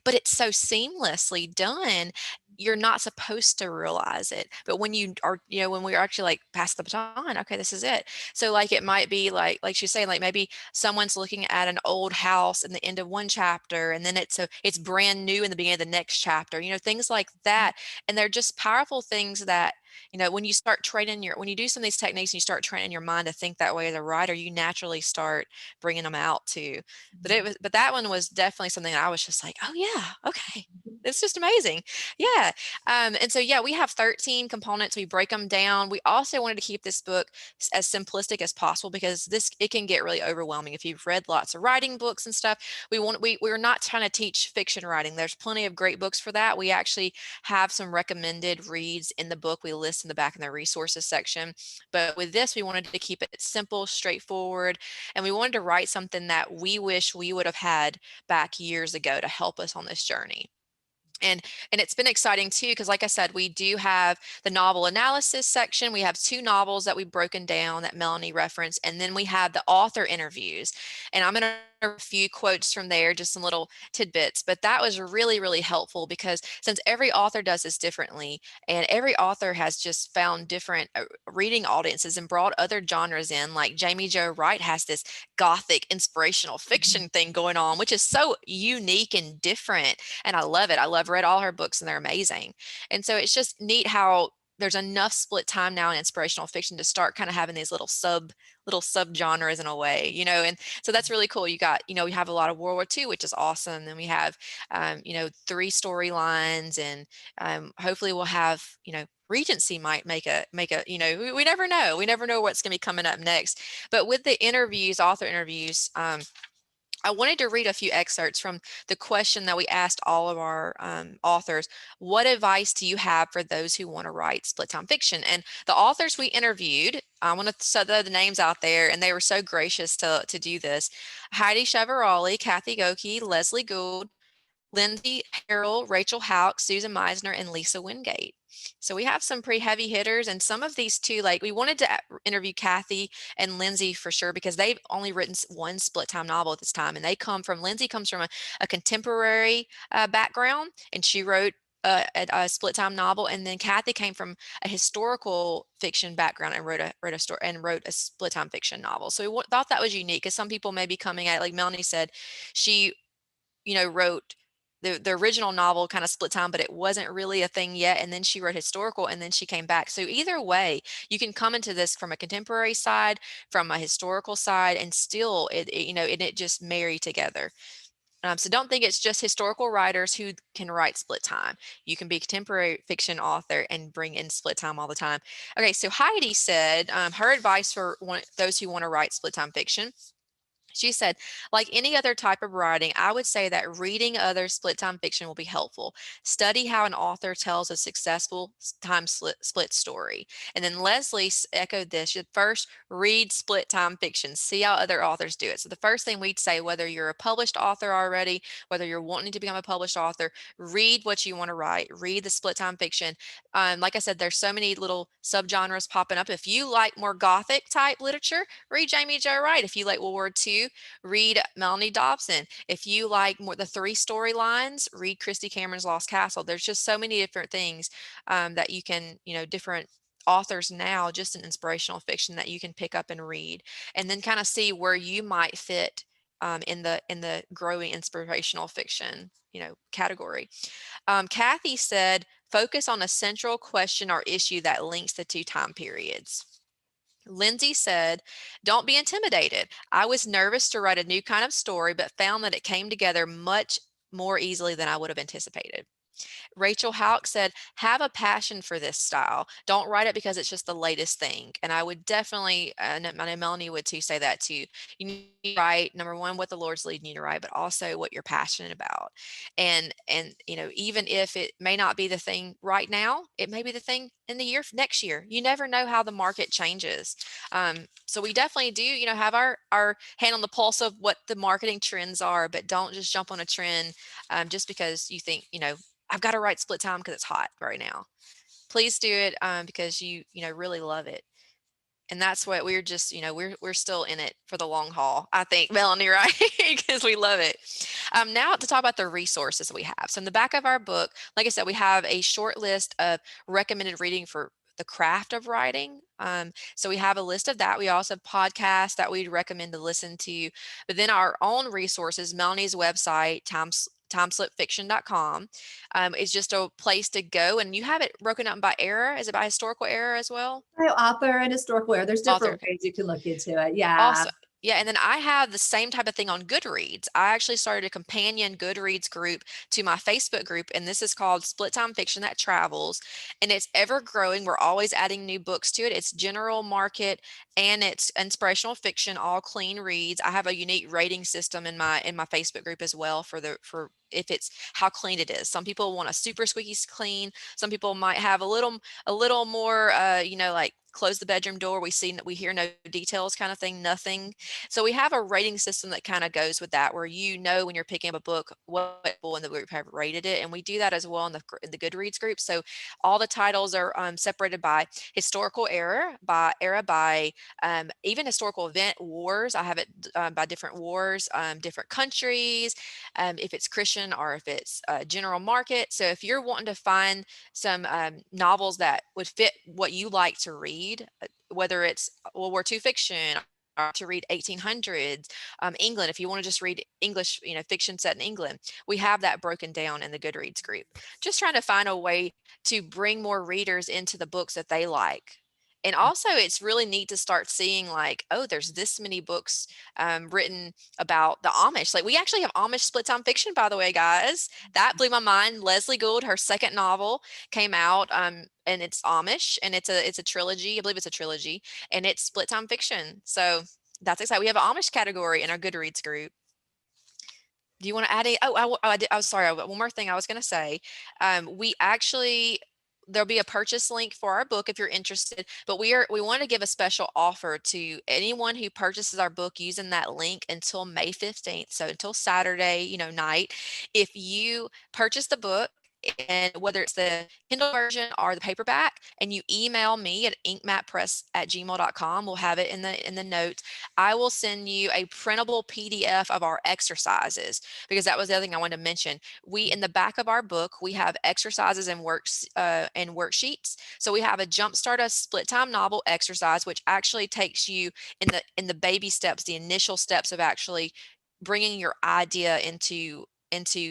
Speaker 3: but it's so seamlessly done. You're not supposed to realize it, but when you are, when we're actually like pass the baton, okay, this is it. So like it might be like she's saying, like maybe someone's looking at an old house in the end of one chapter, and then it's brand new in the beginning of the next chapter, things like that. And they're just powerful things that, when you start when you do some of these techniques and you start training your mind to think that way as a writer, you naturally start bringing them out too. But that one was definitely something that I was just like, oh yeah, okay. It's just amazing. Yeah. And so, yeah, we have 13 components. We break them down. We also wanted to keep this book as simplistic as possible, because it can get really overwhelming if you've read lots of writing books and stuff. We're not trying to teach fiction writing. There's plenty of great books for that. We actually have some recommended reads in the book. We list in the back in the resources section. But with this, we wanted to keep it simple, straightforward, and we wanted to write something that we wish we would have had back years ago to help us on this journey. And it's been exciting too, because like I said, we do have the novel analysis section. We have 2 novels that we've broken down that Melanie referenced, and then we have the author interviews. And I'm going to a few quotes from there, just some little tidbits, but that was really, really helpful, because since every author does this differently, and every author has just found different reading audiences and brought other genres in, like Jamie Jo Wright has this gothic inspirational fiction thing going on, which is so unique and different. And I love it. Read all her books, and they're amazing. And so it's just neat how there's enough split time now in inspirational fiction to start kind of having these little sub genres in a way, and so that's really cool. You got, we have a lot of World War II, which is awesome. Then we have, 3 storylines, and hopefully we'll have, Regency might make a, we never know. We never know what's going to be coming up next. But with the interviews, author interviews, I wanted to read a few excerpts from the question that we asked all of our authors. What advice do you have for those who want to write split time fiction? And the authors we interviewed, I want to set the names out there, and they were so gracious to do this. Heidi Chevrolet, Kathy Goki, Leslie Gould, Lindsay Harrell, Rachel Houck, Susan Meisner, and Lisa Wingate. So we have some pretty heavy hitters, and some of these too, like we wanted to interview Kathy and Lindsay for sure, because they've only written one split time novel at this time. And Lindsay comes from a contemporary background, and she wrote a split time novel. And then Kathy came from a historical fiction background and wrote a story and wrote a split time fiction novel. So we thought that was unique, because some people may be coming at it, like Melanie said, she, wrote the original novel kind of split time, but it wasn't really a thing yet. And then she wrote historical, and then she came back. So either way, you can come into this from a contemporary side, from a historical side, and still it just marry together. So don't think it's just historical writers who can write split time. You can be a contemporary fiction author and bring in split time all the time. Okay, so Heidi said her advice for those who want to write split time fiction. She said, like any other type of writing, I would say that reading other split time fiction will be helpful. Study how an author tells a successful time split story. And then Leslie echoed this. She said, first, read split time fiction. See how other authors do it. So the first thing we'd say, whether you're a published author already, whether you're wanting to become a published author, read what you want to write. Read the split time fiction. Like I said, there's so many little subgenres popping up. If you like more gothic type literature, read Jamie Jo Wright. If you like World War II, read Melanie Dobson. If you like more the 3 storylines, read Christy Cameron's Lost Castle. There's just so many different things that you can, different authors now, just in inspirational fiction, that you can pick up and read, and then kind of see where you might fit in the growing inspirational fiction, category. Kathy said, focus on a central question or issue that links the 2 time periods. Lindsay said, don't be intimidated. I was nervous to write a new kind of story, but found that it came together much more easily than I would have anticipated. Rachel Houck said, have a passion for this style. Don't write it because it's just the latest thing. And I would definitely, and I know Melanie would too, say that too. You need to write, number one, what the Lord's leading you to write, but also what you're passionate about. And even if it may not be the thing right now, it may be the thing in the next year. You never know how the market changes. So we definitely do, have our hand on the pulse of what the marketing trends are, but don't just jump on a trend just because you think, I've got to write split time because it's hot right now. Please do it because you really love it. And that's what we're just, we're still in it for the long haul, I think, Melanie, right? Because we love it. Now to talk about the resources we have. So in the back of our book, like I said, we have a short list of recommended reading for the craft of writing. So we have a list of that. We also have podcasts that we'd recommend to listen to, but then our own resources, Melanie's website, timeslipfiction.com, is just a place to go. And you have it broken up by era. Is it by historical era as well?
Speaker 4: By author and historical era. There's different
Speaker 3: Author.
Speaker 4: ways you can look into it. Yeah.
Speaker 3: Awesome. Yeah, and then I have the same type of thing on Goodreads. I actually started a companion Goodreads group to my Facebook group, and this is called Split Time Fiction That Travels, and it's ever growing. We're always adding new books to it. It's general market and it's inspirational fiction, all clean reads. I have a unique rating system in my Facebook group as well for if it's how clean it is. Some people want a super squeaky clean. Some people might have a little more, like close the bedroom door. We hear no details kind of thing, nothing. So we have a rating system that kind of goes with that, where when you're picking up a book, what people in the group have rated it, and we do that as well in the Goodreads group. So all the titles are separated by historical era, by even historical event, wars. I have it by different wars, different countries, if it's Christian or if it's general market. So if you're wanting to find some novels that would fit what you like to read, whether it's World War II fiction or to read 1800s England, if you want to just read English, fiction set in England, we have that broken down in the Goodreads group. Just trying to find a way to bring more readers into the books that they like. And also, it's really neat to start seeing like, oh, there's this many books written about the Amish. Like, we actually have Amish split time fiction, by the way, guys. That blew my mind. Leslie Gould, her second novel came out, and it's Amish, and it's a trilogy. I believe it's a trilogy, and it's split time fiction. So that's exciting. We have an Amish category in our Goodreads group. Do you want to add any? I was sorry. One more thing I was going to say. We actually, there'll be a purchase link for our book if you're interested, but we want to give a special offer to anyone who purchases our book using that link until May 15th. So until Saturday, night. If you purchase the book, and whether it's the Kindle version or the paperback, and you email me at inkmatpress@gmail.com, we'll have it in the notes. I will send you a printable PDF of our exercises, because that was the other thing I wanted to mention. In the back of our book, we have exercises and worksheets. So we have a Jumpstart a Split Time Novel exercise, which actually takes you in the baby steps, the initial steps of actually bringing your idea into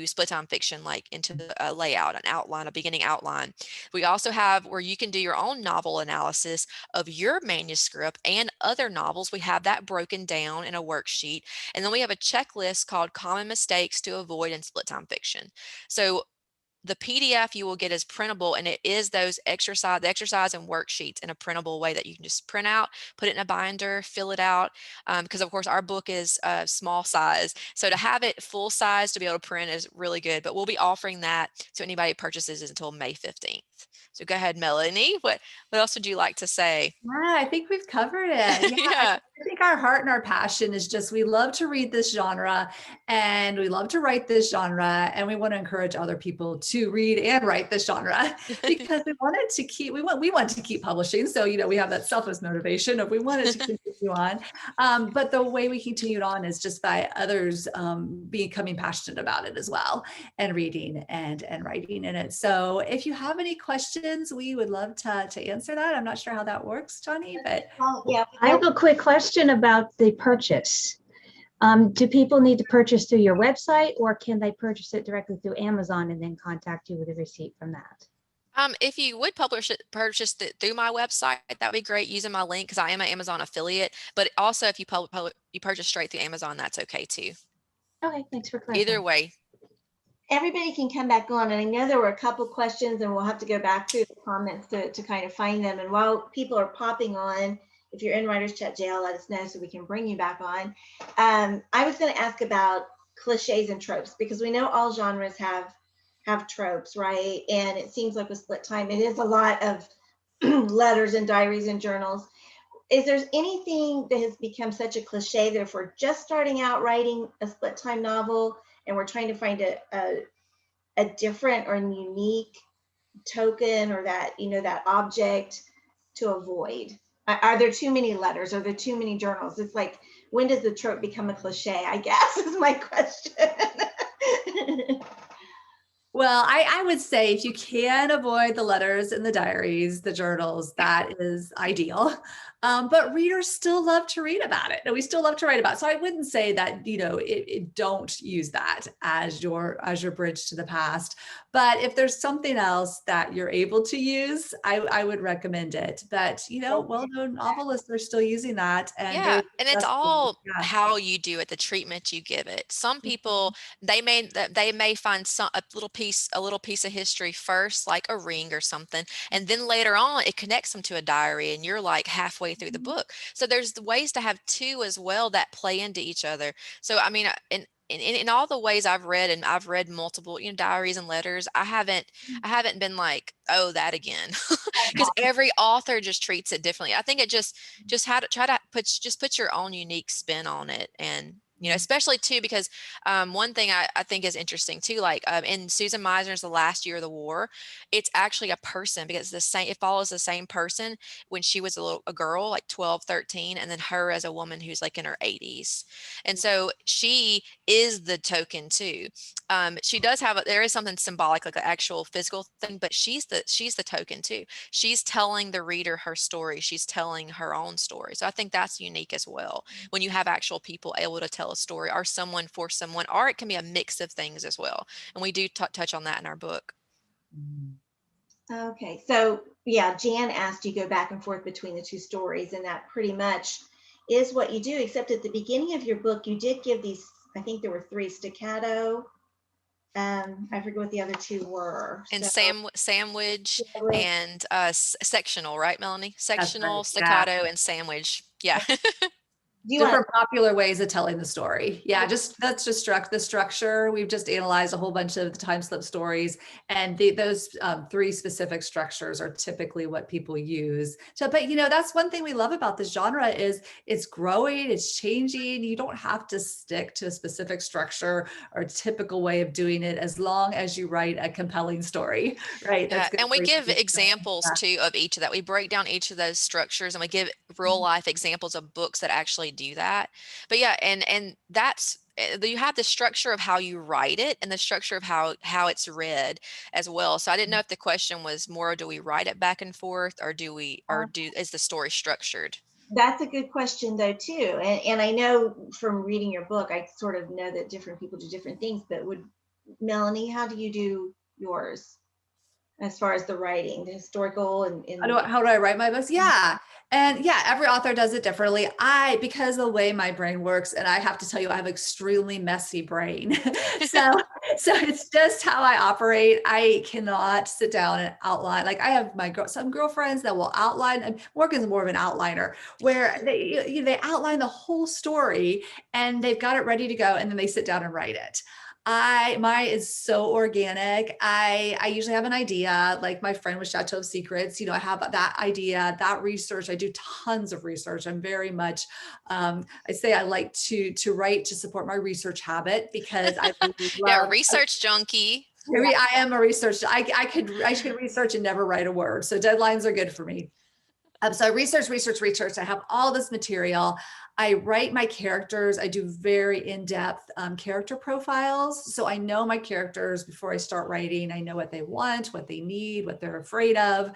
Speaker 3: split time fiction, like into a layout, an outline, a beginning outline. We also have where you can do your own novel analysis of your manuscript and other novels. We have that broken down in a worksheet. And then we have a checklist called Common Mistakes to Avoid in Split Time Fiction. So the PDF you will get is printable, and it is the exercise and worksheets in a printable way that you can just print out, put it in a binder, fill it out. Because of course our book is small size. So to have it full size to be able to print is really good, but we'll be offering that to anybody who purchases until May 15th. So go ahead, Melanie. What else would you like to say?
Speaker 4: Yeah, I think we've covered it. Yeah,
Speaker 3: Yeah.
Speaker 4: I think our heart and our passion is just, we love to read this genre and we love to write this genre, and we want to encourage other people to read and write this genre because we want to keep publishing. So, we have that selfless motivation of we wanted to continue on. But the way we continue on is just by others becoming passionate about it as well, and reading and writing in it. So if you have any questions, we would love to answer that. I'm not sure how that works, Johnny, but
Speaker 1: Yeah,
Speaker 5: I have a quick question about the purchase. Do people need to purchase through your website, or can they purchase it directly through Amazon and then contact you with a receipt from that?
Speaker 3: If you would purchase it through my website, that'd be great, using my link, because I am an Amazon affiliate. But also, if you purchase straight through Amazon, that's okay too.
Speaker 5: Okay, thanks for clarifying.
Speaker 3: Either way.
Speaker 1: everybody can come back on. And I know there were a couple questions, and we'll have to go back through the comments to kind of find them. And while people are popping on, if you're in Writers Chat Jail, let us know so we can bring you back on. I was going to ask about cliches and tropes, because we know all genres have tropes, right? And it seems like with Split Time, it is a lot of letters and diaries and journals. Is there anything that has become such a cliche that if we're just starting out writing a Split Time novel and we're trying to find a different or unique token, or that, that object to avoid? Are there too many letters? Are there too many journals? It's like, when does the trope become a cliche, I guess, is my question.
Speaker 2: Well, I would say if you can avoid the letters and the diaries, the journals, that is ideal. But readers still love to read about it, and we still love to write about it. So I wouldn't say that, don't use that as your bridge to the past. But if there's something else that you're able to use, I would recommend it. But well-known novelists are still using that, and
Speaker 3: Yeah,
Speaker 2: very
Speaker 3: and it's
Speaker 2: successful.
Speaker 3: all
Speaker 2: Yeah.
Speaker 3: how you do it, the treatment you give it. Some people, they may find a little piece of history first, like a ring or something, and then later on it connects them to a diary, and you're like halfway through the book. So there's ways to have two as well that play into each other. So I mean, in all the ways I've read, and I've read multiple, diaries and letters, I haven't been like, oh, that again, because every author just treats it differently. I think it just how to try to put your own unique spin on it. And especially too, because one thing I think is interesting too, like in Susan Meisner's The Last Year of the War, it's actually a person, because it follows the same person when she was a girl, like 12, 13, and then her as a woman who's like in her 80s. And so she is the token too. She does there is something symbolic, like an actual physical thing, but she's the token too. She's telling the reader her story. She's telling her own story. So I think that's unique as well, when you have actual people able to tell a story, or someone for someone, or it can be a mix of things as well. And we do touch on that in our book.
Speaker 1: Okay, so yeah, Jan asked you go back and forth between the two stories, and that pretty much is what you do, except at the beginning of your book, you did give these, I think there were 3: staccato, I forget what the other 2 were.
Speaker 3: And
Speaker 1: So,
Speaker 3: sandwich
Speaker 1: yeah,
Speaker 3: and sectional, right, Melanie?
Speaker 2: That's right.
Speaker 3: Sectional,
Speaker 2: Yeah.
Speaker 3: staccato, and sandwich. Yeah.
Speaker 1: do you want
Speaker 2: Different popular ways of telling the story. Yeah, that's just the structure. We've just analyzed a whole bunch of the time slip stories, and those 3 specific structures are typically what people use. So, but that's one thing we love about this genre is it's growing, it's changing. You don't have to stick to a specific structure or typical way of doing it, as long as you write a compelling story, right?
Speaker 3: Yeah,
Speaker 2: That's
Speaker 3: and we
Speaker 2: good.
Speaker 3: give examples too of each of that. We break down each of those structures, and we give real life examples of books that actually do that. But yeah, and that's you have the structure of how you write it, and the structure of how it's read as well. So I didn't know if the question was more, do we write it back and forth, or is the story structured?
Speaker 1: That's a good question though too, and I know from reading your book, I sort of know that different people do different things. But Melanie, how do you do yours as far as the writing, the historical and
Speaker 2: How do I write my books? Yeah. And yeah, every author does it differently. Because of the way my brain works, and I have to tell you, I have extremely messy brain. so it's just how I operate. I cannot sit down and outline. Like I have some girlfriends that will outline, and Morgan's more of an outliner, where they outline the whole story and they've got it ready to go, and then they sit down and write it. Mine is so organic. I usually have an idea, like my friend with Chateau of Secrets, I have that idea, that research. I do tons of research. I'm very much, I say I like to write to support my research habit, because I really
Speaker 3: Yeah,
Speaker 2: love,
Speaker 3: research junkie.
Speaker 2: I am a researcher. I could research and never write a word. So deadlines are good for me. So I research. I have all this material. I write my characters. I do very in-depth character profiles. So I know my characters before I start writing. I know what they want, what they need, what they're afraid of,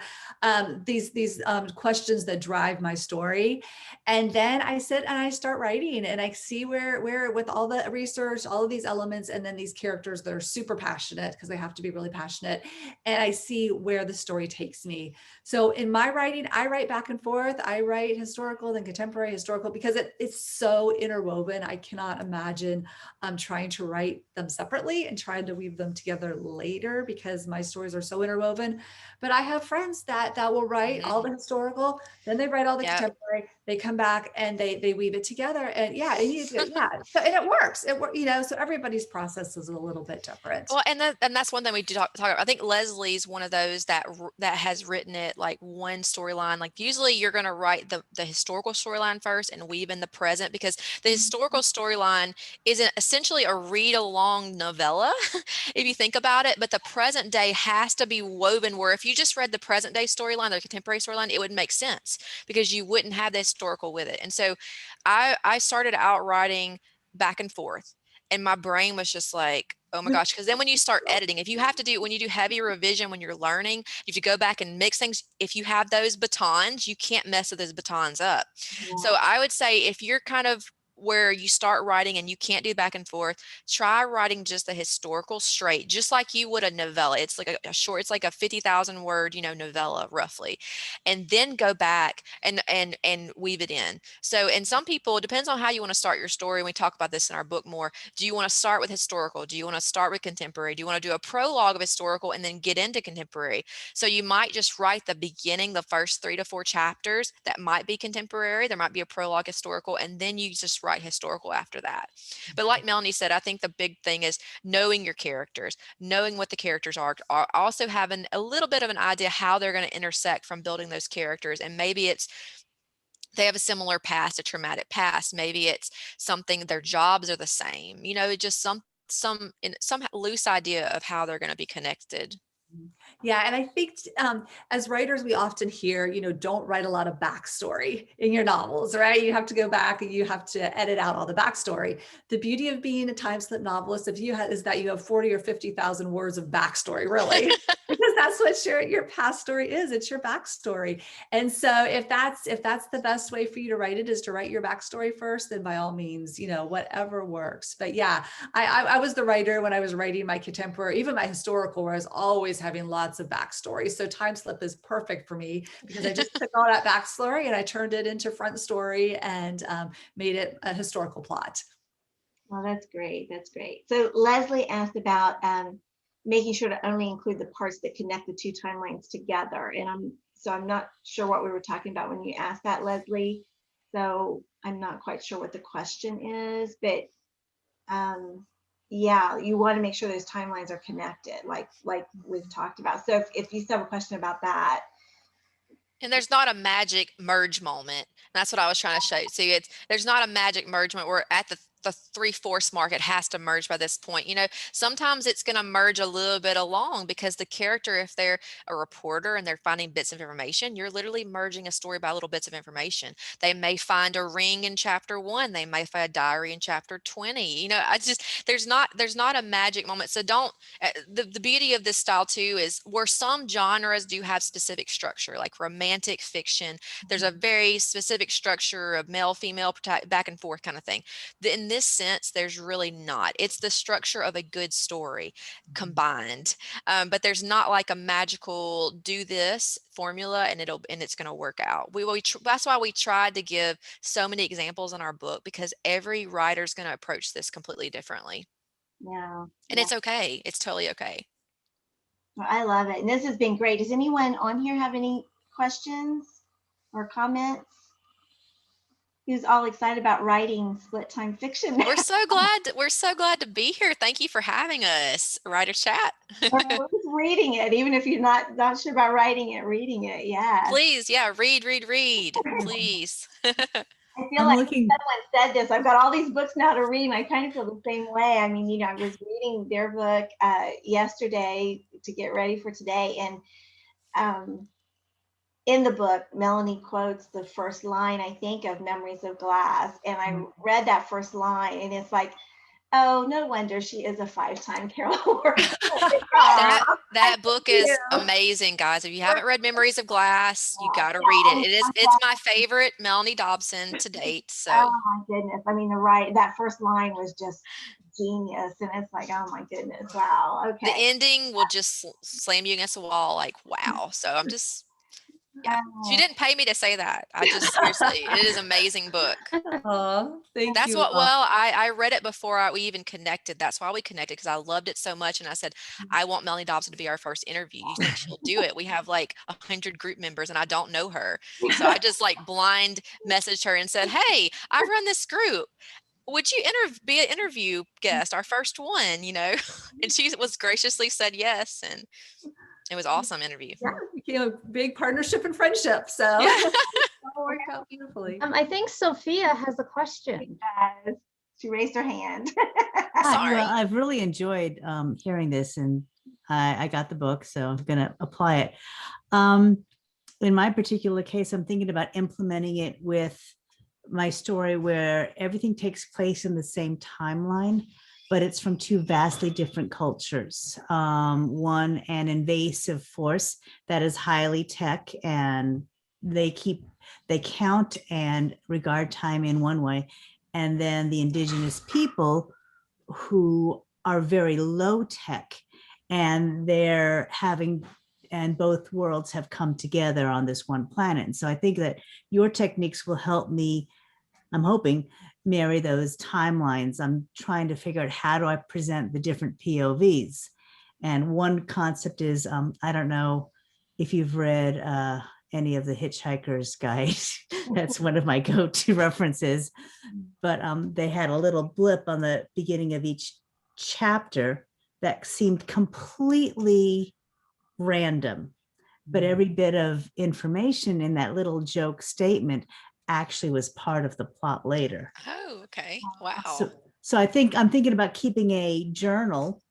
Speaker 2: these questions that drive my story. And then I sit and I start writing, and I see where with all the research, all of these elements, and then these characters that are super passionate, because they have to be really passionate. And I see where the story takes me. So in my writing, I write back back and forth. I write historical, then contemporary, historical, because it's so interwoven. I cannot imagine trying to write them separately and trying to weave them together later because my stories are so interwoven. But I have friends that will write all the historical, then they write all the contemporary, they come back and they weave it together. And so, and it works. So everybody's process is a little bit different.
Speaker 3: Well, and that's one thing we do talk about. I think Leslie's one of those that has written it like one storyline. Like usually you're going to write the historical storyline first and weave in the present, because the historical storyline is essentially a read along novella if you think about it. But the present day has to be woven, where if you just read the present day storyline, the contemporary storyline, it would make sense because you wouldn't have the historical with it. And so I started out writing back and forth, and my brain was just like, oh my gosh. Because then when you start editing, when you do heavy revision, when you're learning, you have to go back and mix things. If you have those batons, you can't mess with those batons up.
Speaker 1: Yeah.
Speaker 3: So I would say if you're kind of where you start writing and you can't do back and forth, try writing just the historical straight, just like you would a novella. It's like a short, it's like a 50,000 word, novella roughly, and then go back and weave it in. So, and some people, it depends on how you want to start your story. And we talk about this in our book more. Do you want to start with historical? Do you want to start with contemporary? Do you want to do a prologue of historical and then get into contemporary? So you might just write the beginning, the first 3 to 4 chapters that might be contemporary. There might be a prologue historical, and then you just write historical after that. But like Melanie said, I think the big thing is knowing your characters, knowing what the characters are also having a little bit of an idea how they're going to intersect from building those characters. And maybe they have a similar past, a traumatic past. Maybe it's something, their jobs are the same, just some loose idea of how they're going to be connected.
Speaker 2: Yeah. And I think as writers, we often hear, don't write a lot of backstory in your novels, right? You have to go back and you have to edit out all the backstory. The beauty of being a time slip novelist is that you have 40 or 50,000 words of backstory, really, because that's what your past story is. It's your backstory. And so if that's the best way for you to write it is to write your backstory first, then by all means, whatever works. But yeah, I was the writer when I was writing my contemporary, even my historical, where I was always having lots of backstory. So time slip is perfect for me because I just took all that backstory and I turned it into front story and made it a historical plot.
Speaker 1: Well, that's great. That's great. So Leslie asked about making sure to only include the parts that connect the two timelines together. And I'm not sure what we were talking about when you asked that, Leslie. So I'm not quite sure what the question is, but yeah, you want to make sure those timelines are connected, like we've talked about. So if you still have a question about that.
Speaker 3: And there's not a magic merge moment. That's what I was trying to show you. See, there's not a magic merge moment where at the 3/4 mark, it has to merge by this point. Sometimes it's going to merge a little bit along because the character, if they're a reporter and they're finding bits of information, you're literally merging a story by little bits of information. They may find a ring in chapter 1. They may find a diary in chapter 20. There's not a magic moment. So the beauty of this style too is where some genres do have specific structure, like romantic fiction. There's a very specific structure of male, female, back and forth kind of thing. In this sense, there's really not. It's the structure of a good story combined, but there's not like a magical do this formula and it's going to work out. That's why we tried to give so many examples in our book, because every writer's going to approach this completely differently.
Speaker 1: Yeah.
Speaker 3: And it's okay. It's totally okay.
Speaker 1: Well, I love it. And this has been great. Does anyone on here have any questions or comments? Who's all excited about writing split time fiction?
Speaker 3: We're so glad to be here. Thank you for having us, Writer's Chat.
Speaker 1: Or who's reading it, even if you're not sure about writing it, reading it. Yeah.
Speaker 3: Please, yeah, read, please.
Speaker 1: I feel like someone said this. I've got all these books now to read, and I kind of feel the same way. I mean, I was reading their book yesterday to get ready for today, and in the book, Melanie quotes the first line, I think, of Memories of Glass. And I read that first line, and it's like, oh, no wonder she is a 5-time Carol Award.
Speaker 3: That book is amazing, guys. If you haven't read Memories of Glass, you got to read it. It's my favorite Melanie Dobson to date. So.
Speaker 1: Oh my goodness. I mean, that first line was just genius. And it's like, oh my goodness. Wow. Okay.
Speaker 3: The ending will just slam you against the wall. Like, wow. So I'm just. Yeah. She didn't pay me to say that. I just seriously, it is an amazing book.
Speaker 2: Oh, thank
Speaker 3: That's
Speaker 2: you.
Speaker 3: what, well, I read it before we even connected. That's why we connected, because I loved it so much. And I said, I want Melanie Dobson to be our first interview. You think she'll do it? We have like 100 group members and I don't know her. So I just like blind messaged her and said, hey, I run this group. Would you be an interview guest, our first one, And she was graciously said yes. And it was awesome interview.
Speaker 2: Yeah, it became a big partnership and friendship. So
Speaker 3: Yeah.
Speaker 2: it all worked out beautifully.
Speaker 5: I think Sophia has a question.
Speaker 1: Yes. She raised her hand.
Speaker 6: Hi,
Speaker 3: Sorry.
Speaker 6: well, I've really enjoyed hearing this, and I got the book, so I'm going to apply it. In my particular case, I'm thinking about implementing it with my story where everything takes place in the same timeline, but it's from two vastly different cultures. One, an invasive force that is highly tech, and they count and regard time in one way. And then the indigenous people who are very low tech, and both worlds have come together on this one planet. And so I think that your techniques will help me, I'm hoping, marry those timelines. I'm trying to figure out, how do I present the different POVs? And one concept is, I don't know if you've read any of the Hitchhiker's Guide. That's one of my go-to references. But they had a little blip on the beginning of each chapter that seemed completely random. But every bit of information in that little joke statement actually was part of the plot later.
Speaker 3: Oh, okay. Wow.
Speaker 6: So I think I'm thinking about keeping a journal,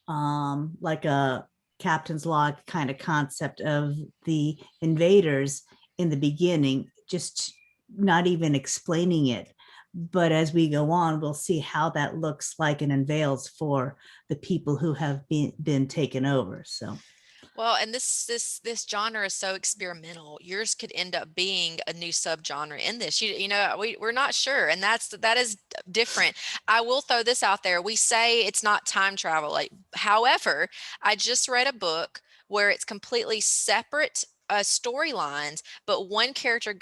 Speaker 6: like a captain's log kind of concept of the invaders in the beginning, just not even explaining it. But as we go on, we'll see how that looks like and unveils for the people who have been taken over. So.
Speaker 3: Well, and this genre is so experimental. Yours could end up being a new subgenre in this. We're not sure, and that is different. I will throw this out there. We say it's not time travel. However, I just read a book where it's completely separate storylines, but one character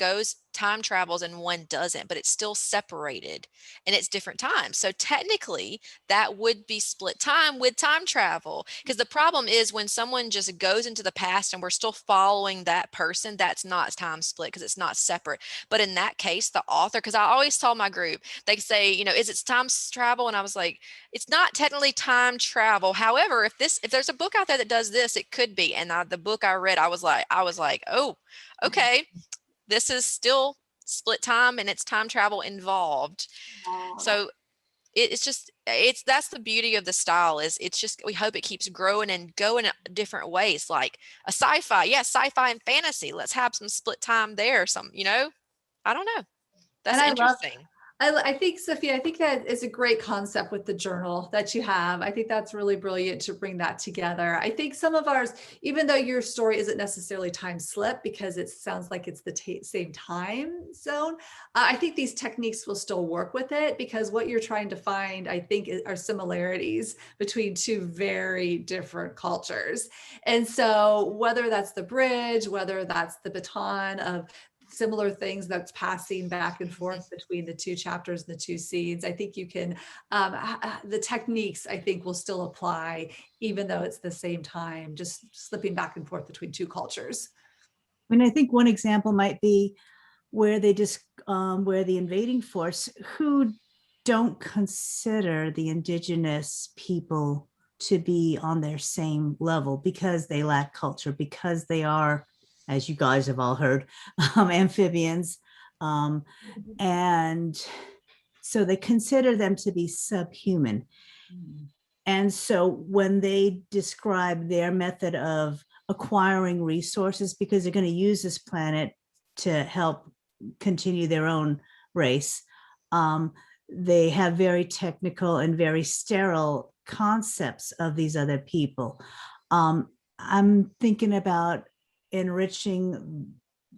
Speaker 3: time travels and one doesn't, but it's still separated and it's different times. So technically that would be split time with time travel, because the problem is when someone just goes into the past and we're still following that person, that's not time split because it's not separate. But in that case, the author, because I always tell my group, they say, is it time travel? And I was like, it's not technically time travel. However, if there's a book out there that does this, it could be. And the book I read, I was like, oh, okay, this is still split time and it's time travel involved.
Speaker 1: Wow.
Speaker 3: So that's the beauty of the style, is it's just, we hope it keeps growing and going different ways, like a sci-fi. Yeah, sci-fi and fantasy. Let's have some split time there. I don't know. That's interesting.
Speaker 2: I think, Sophia, I think that is a great concept with the journal that you have. I think that's really brilliant to bring that together. I think some of ours, even though your story isn't necessarily time slip because it sounds like it's the same time zone, I think these techniques will still work with it, because what you're trying to find, I think, are similarities between two very different cultures. And so whether that's the bridge, whether that's the baton of similar things that's passing back and forth between the two chapters, the two scenes, I think you can, the techniques I think will still apply, even though it's the same time, just slipping back and forth between two cultures.
Speaker 6: I mean, I think one example might be where where the invading force, who don't consider the indigenous people to be on their same level because they lack culture, because they are, as you guys have all heard, amphibians. And so they consider them to be subhuman. And so when they describe their method of acquiring resources, because they're going to use this planet to help continue their own race, they have very technical and very sterile concepts of these other people. I'm thinking about enriching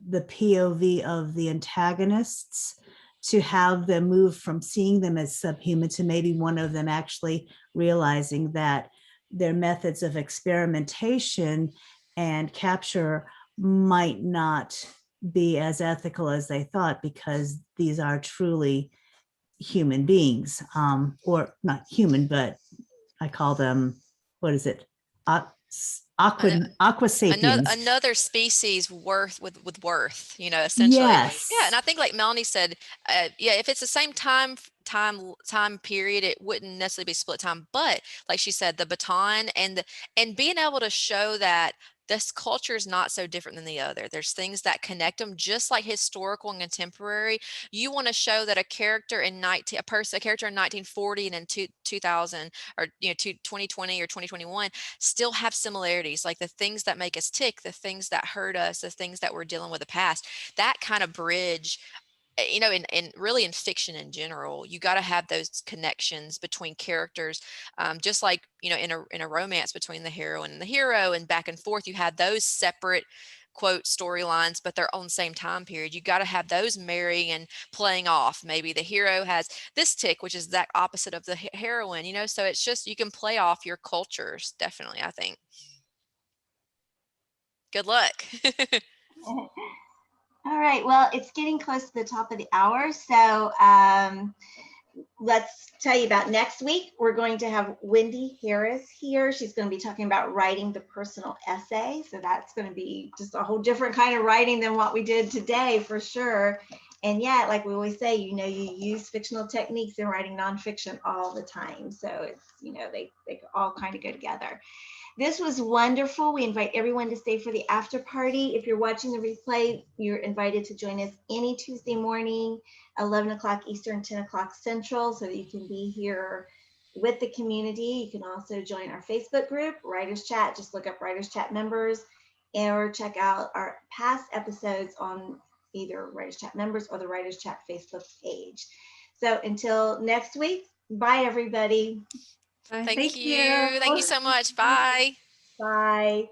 Speaker 6: the POV of the antagonists, to have them move from seeing them as subhuman to maybe one of them actually realizing that their methods of experimentation and capture might not be as ethical as they thought, because these are truly human beings, or not human, but I call them, what is it? Aqua sapiens.
Speaker 3: Another species with worth, essentially.
Speaker 6: Yes.
Speaker 3: Yeah, and I think like Melanie said, yeah, if it's the same time period, it wouldn't necessarily be split time. But like she said, the baton and being able to show that this culture is not so different than the other. There's things that connect them, just like historical and contemporary. You want to show that a character in 1940 and in 2000 or 2020 or 2021 still have similarities, like the things that make us tick, the things that hurt us, the things that we're dealing with the past. That kind of bridge, in really in fiction in general, you got to have those connections between characters, just like in a romance between the heroine and the hero, and back and forth. You have those separate quote storylines, but they're on the same time period. You got to have those marrying and playing off. Maybe the hero has this tick, which is that opposite of the heroine. So it's just, you can play off your cultures. Definitely, I think. Good luck.
Speaker 1: All right, well, it's getting close to the top of the hour, so let's tell you about next week. We're going to have Wendy Harris here. She's going to be talking about writing the personal essay. So that's going to be just a whole different kind of writing than what we did today, for sure. And yeah, like we always say, you use fictional techniques in writing nonfiction all the time. So it's, they all kind of go together. This was wonderful. We invite everyone to stay for the after party. If you're watching the replay, you're invited to join us any Tuesday morning, 11 o'clock Eastern, 10 o'clock Central, so that you can be here with the community. You can also join our Facebook group, Writers Chat. Just look up Writers Chat members, or check out our past episodes on either Writers Chat members or the Writers Chat Facebook page. So until next week, bye everybody.
Speaker 3: Thank you. Thank you so much. Bye.
Speaker 1: Bye.